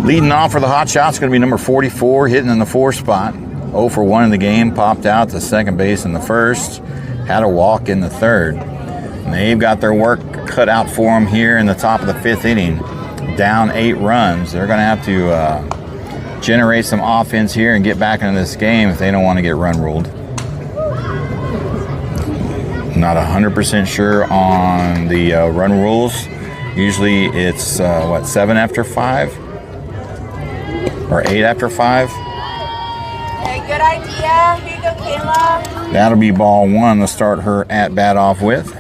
Speaker 3: Leading off for the Hotshots is going to be number 44, hitting in the 4 spot. 0 for 1 in the game, popped out to second base in the 1st, had a walk in the 3rd. And they've got their work cut out for them here in the top of the 5th inning. Down 8 runs. They're going to have to generate some offense here and get back into this game if they don't want to get run ruled. Not 100% sure on the run rules. Usually it's, 7 after 5? Or 8 after 5.
Speaker 1: Okay, good idea. Here you go, Kayla.
Speaker 3: That'll be ball 1 to start her at bat off with.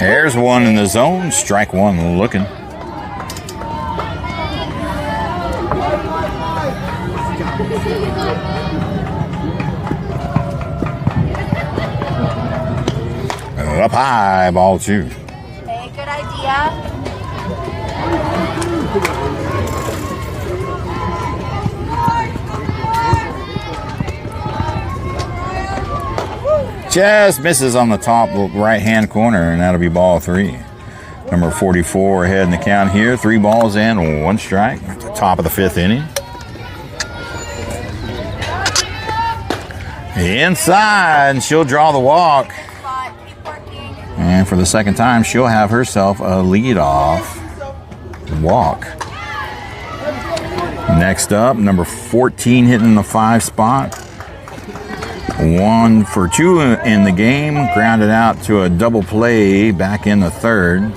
Speaker 3: There's one in the zone. Strike 1 looking. Up high, ball 2.
Speaker 1: Okay, good idea.
Speaker 3: Just misses on the top right-hand corner, and that'll be ball 3. Number 44 ahead in the count here. 3 balls and 1 strike at the top of the 5th inning. Inside, and she'll draw the walk. And for the second time, she'll have herself a leadoff walk. Next up, number 14 hitting the 5 spot. 1 for 2 in the game. Grounded out to a double play back in the 3rd.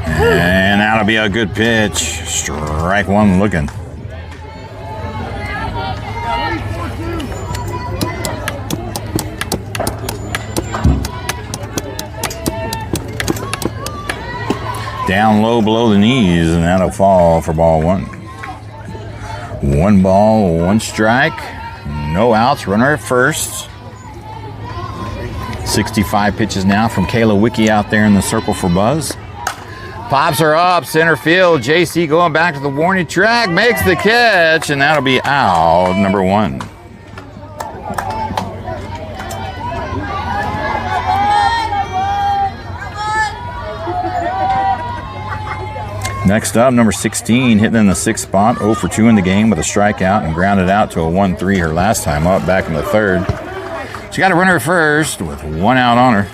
Speaker 3: And that'll be a good pitch. Strike 1 looking. Down low below the knees, and that'll fall for ball 1. 1 ball, 1 strike, no outs, runner at first. 65 pitches now from Kayla Wicki out there in the circle for Buzz. Pops her up, center field. JC going back to the warning track, makes the catch, and that'll be out, number 1. Next up, number 16, hitting in the 6th spot, 0 for 2 in the game with a strikeout and grounded out to a 1-3 her last time up back in the 3rd. She got a runner at first with 1 out on her.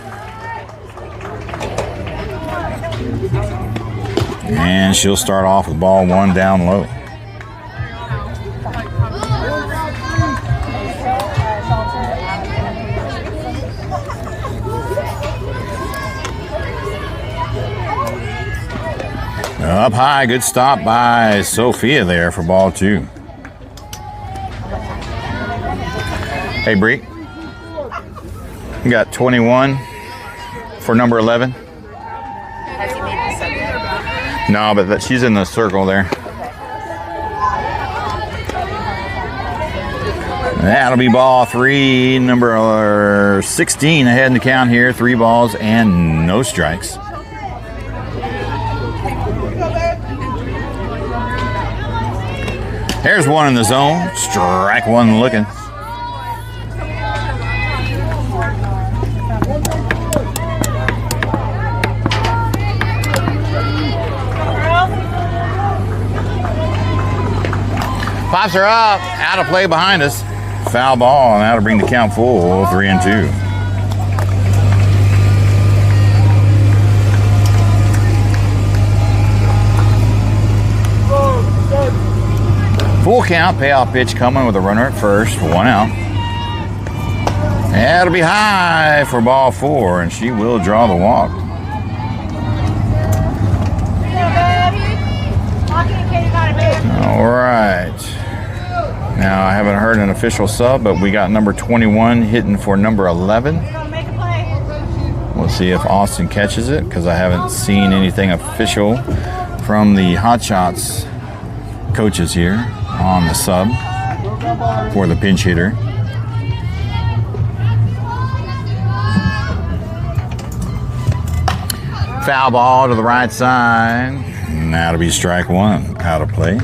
Speaker 3: And she'll start off with ball 1 down low. Up high, good stop by Sophia there for ball 2. Hey, Bree. You got 21 for number 11?
Speaker 1: Has he made the subject?
Speaker 3: No, but she's in the circle there. That'll be ball 3, number 16 ahead in the count here. 3 balls and no strikes. There's one in the zone. Strike 1 looking. Pops her up. Out of play behind us. Foul ball, and that'll bring the count full. 3-2. Full count, payoff pitch coming with a runner at first, 1 out. That'll be high for ball 4, and she will draw the walk. All right. Now, I haven't heard an official sub, but we got number 21 hitting for number 11. We'll see if Austin catches it, because I haven't seen anything official from the Hotshots coaches here on the sub for the pinch hitter. Foul ball to the right side. And that'll be strike 1. Out of play.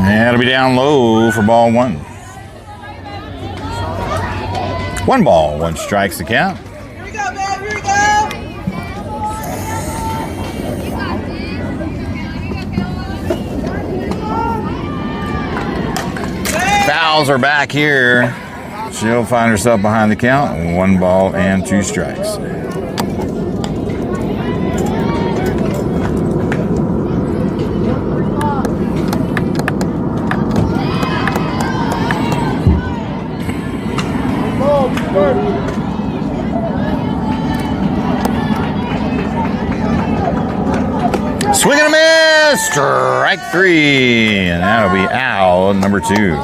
Speaker 3: That'll be down low for ball 1. 1 ball, 1 strikes the count.
Speaker 4: Here we go, babe. Here we go.
Speaker 3: Fouls are back here. She'll find herself behind the count. 1 ball and 2 strikes. Swing and a miss, strike 3, and that'll be out, number 2.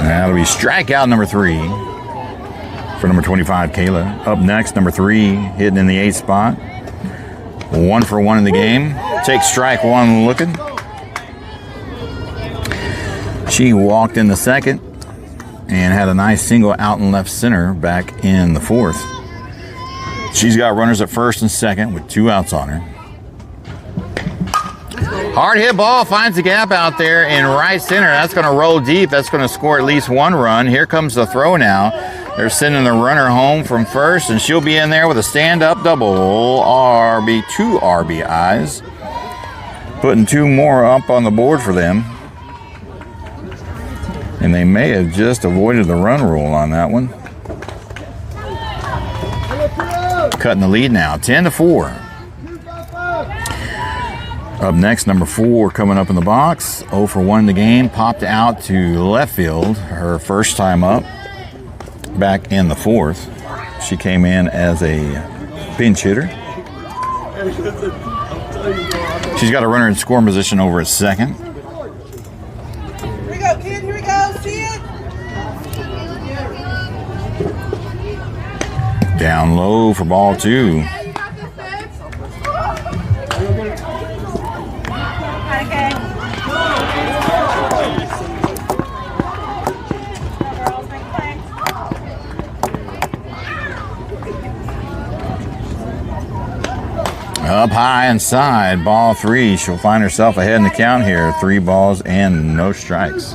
Speaker 3: That'll be strikeout number 3 for number 25, Kayla. Up next, number 3, hitting in the 8th spot. 1 for 1 in the game. Take strike 1 looking. She walked in the 2nd and had a nice single out in left center back in the 4th. She's got runners at 1st and 2nd with 2 outs on her. Hard hit ball finds the gap out there in right center. That's going to roll deep. That's going to score at least 1 run. Here comes the throw now. They're sending the runner home from 1st, and she'll be in there with a stand-up double. 2 RBIs. Putting 2 more up on the board for them. And they may have just avoided the run rule on that one. Cutting the lead now, 10-4. Up next, number 4 coming up in the box. 0 for 1 in the game. Popped out to left field. Her first time up back in the 4th. She came in as a pinch hitter. She's got a runner in scoring position over at 2nd.
Speaker 4: Here we go, kid. Here we go. See it?
Speaker 3: Down low for ball 2. Up high inside, ball 3. She'll find herself ahead in the count here. 3 balls and no strikes.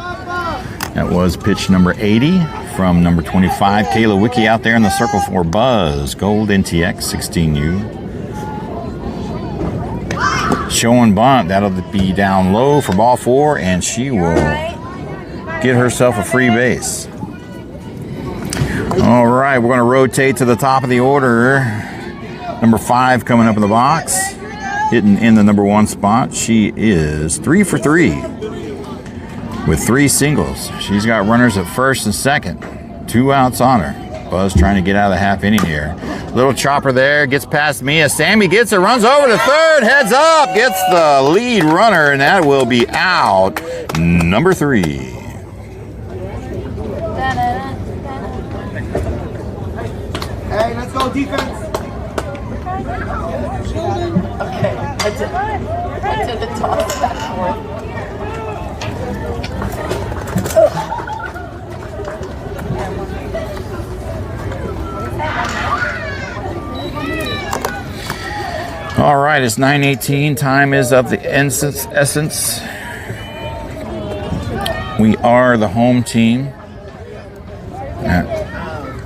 Speaker 3: That was pitch number 80 from number 25, Kayla Wicke out there in the circle for Buzz. Gold NTX 16U. Showing bunt. That'll be down low for ball 4, and she will get herself a free base. All right, we're going to rotate to the top of the order. Number 5 coming up in the box, hitting in the number 1 spot. She is 3 for 3 with 3 singles. She's got runners at 1st and 2nd, 2 outs on her. Buzz trying to get out of the half inning here. Little chopper there, gets past Mia. Sammy gets it, runs over to 3rd, heads up, gets the lead runner, and that will be out, number 3.
Speaker 7: Hey, let's go defense. Okay, I did the toss back and forth.
Speaker 3: All right, it's 9:18. Time is of the essence. We are the home team.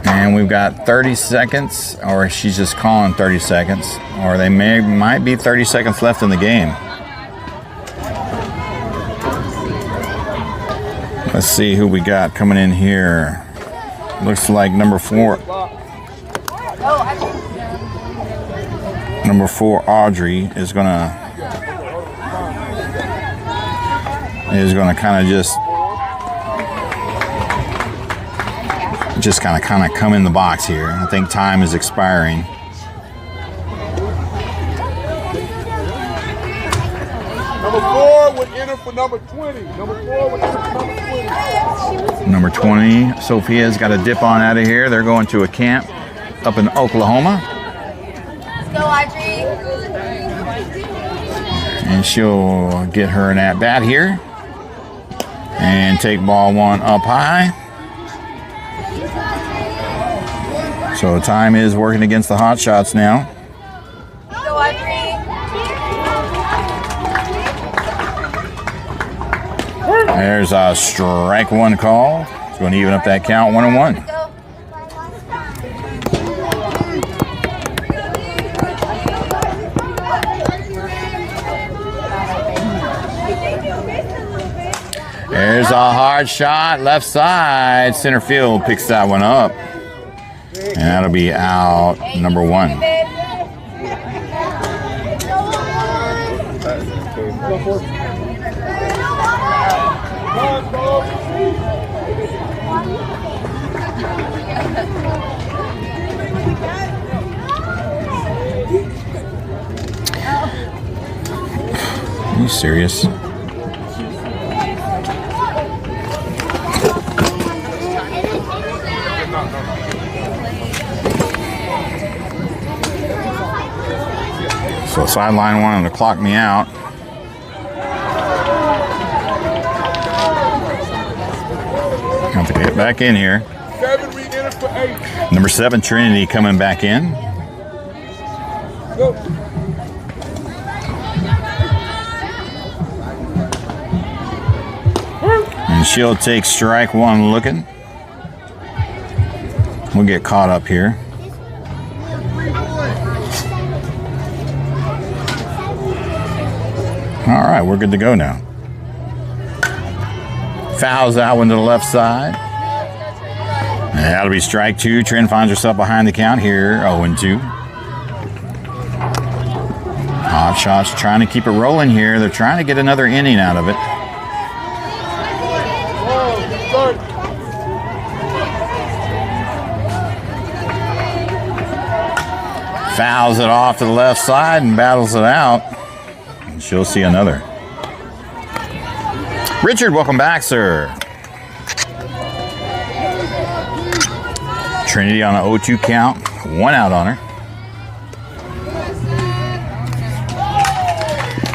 Speaker 3: And we've got 30 seconds, or she's just calling 30 seconds, or they might be 30 seconds left in the game. Let's see who we got coming in here. Looks like number 4. Number 4, Audrey, is gonna kind of just kind of come in the box here. I think time is expiring.
Speaker 6: Number 4 would enter for number 20. Number 4 would enter for number 20.
Speaker 3: Number 20, Sophia's got to dip on out of here. They're going to a camp up in Oklahoma.
Speaker 1: Let's go, Audrey.
Speaker 3: And she'll get her an at-bat here. And take ball 1 up high. So time is working against the Hotshots now.
Speaker 1: Let's go, Audrey.
Speaker 3: There's a strike 1 call. It's going to even up that count 1-1.
Speaker 1: Let's go.
Speaker 3: There's a hard shot, left side. Center field picks that one up. And that'll be out number 1. Are you serious? So sideline wanted to clock me out. Have to get back in here.
Speaker 6: 7 re-enter for 8.
Speaker 3: Number 7, Trinity, coming back in.
Speaker 6: Go.
Speaker 3: And she'll take strike 1 looking. We'll get caught up here. All right, we're good to go now. Fouls that one to the left side. And that'll be strike 2. Trin finds herself behind the count here, 0-2. Hotshots trying to keep it rolling here. They're trying to get another inning out of it. Fouls it off to the left side and battles it out. And she'll see another. Richard, welcome back, sir. Trinity on an 0-2 count. 1 out on her.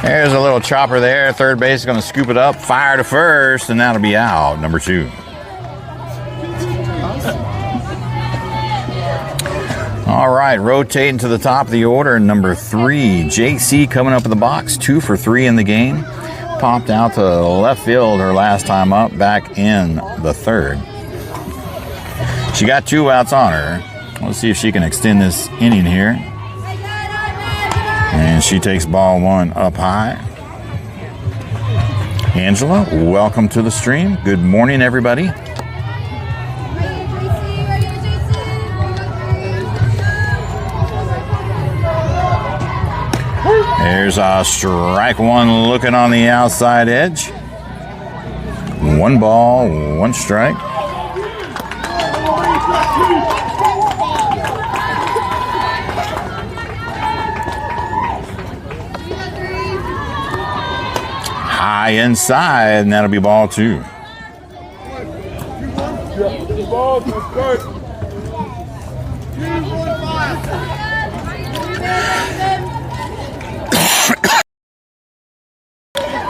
Speaker 3: There's a little chopper there. Third base is going to scoop it up. Fire to first, and that'll be out. Number 2. All right, rotating to the top of the order. Number 3, JC coming up in the box. 2 for 3 in the game. Popped out to left field her last time up, back in the 3rd. She got 2 outs on her. Let's see if she can extend this inning here. And she takes ball 1 up high. Angela, welcome to the stream. Good morning, everybody. There's a strike 1 looking on the outside edge. 1 ball, 1 strike. High inside, and that'll be ball 2.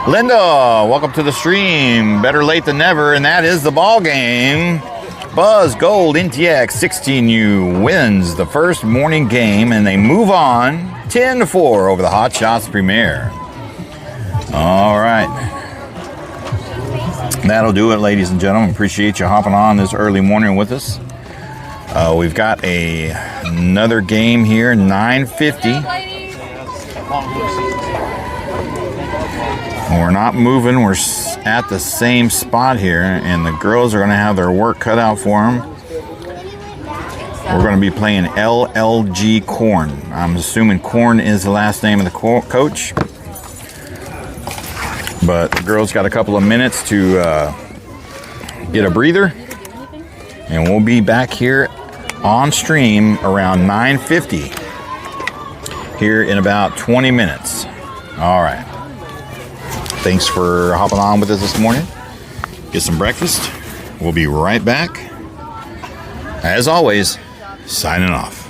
Speaker 3: Linda, welcome to the stream. Better late than never, and that is the ball game. Buzz Gold NTX 16U wins the first morning game, and they move on 10-4 over the Hotshots Premier. All right. That'll do it, ladies and gentlemen. Appreciate you hopping on this early morning with us. We've got another game here, 9:50. We're not moving. We're at the same spot here, and the girls are going to have their work cut out for them. We're going to be playing LLG Corn. I'm assuming Corn is the last name of the coach. But the girls got a couple of minutes to get a breather. And we'll be back here on stream around 9:50 here in about 20 minutes. All right. Thanks for hopping on with us this morning. Get some breakfast. We'll be right back. As always, signing off.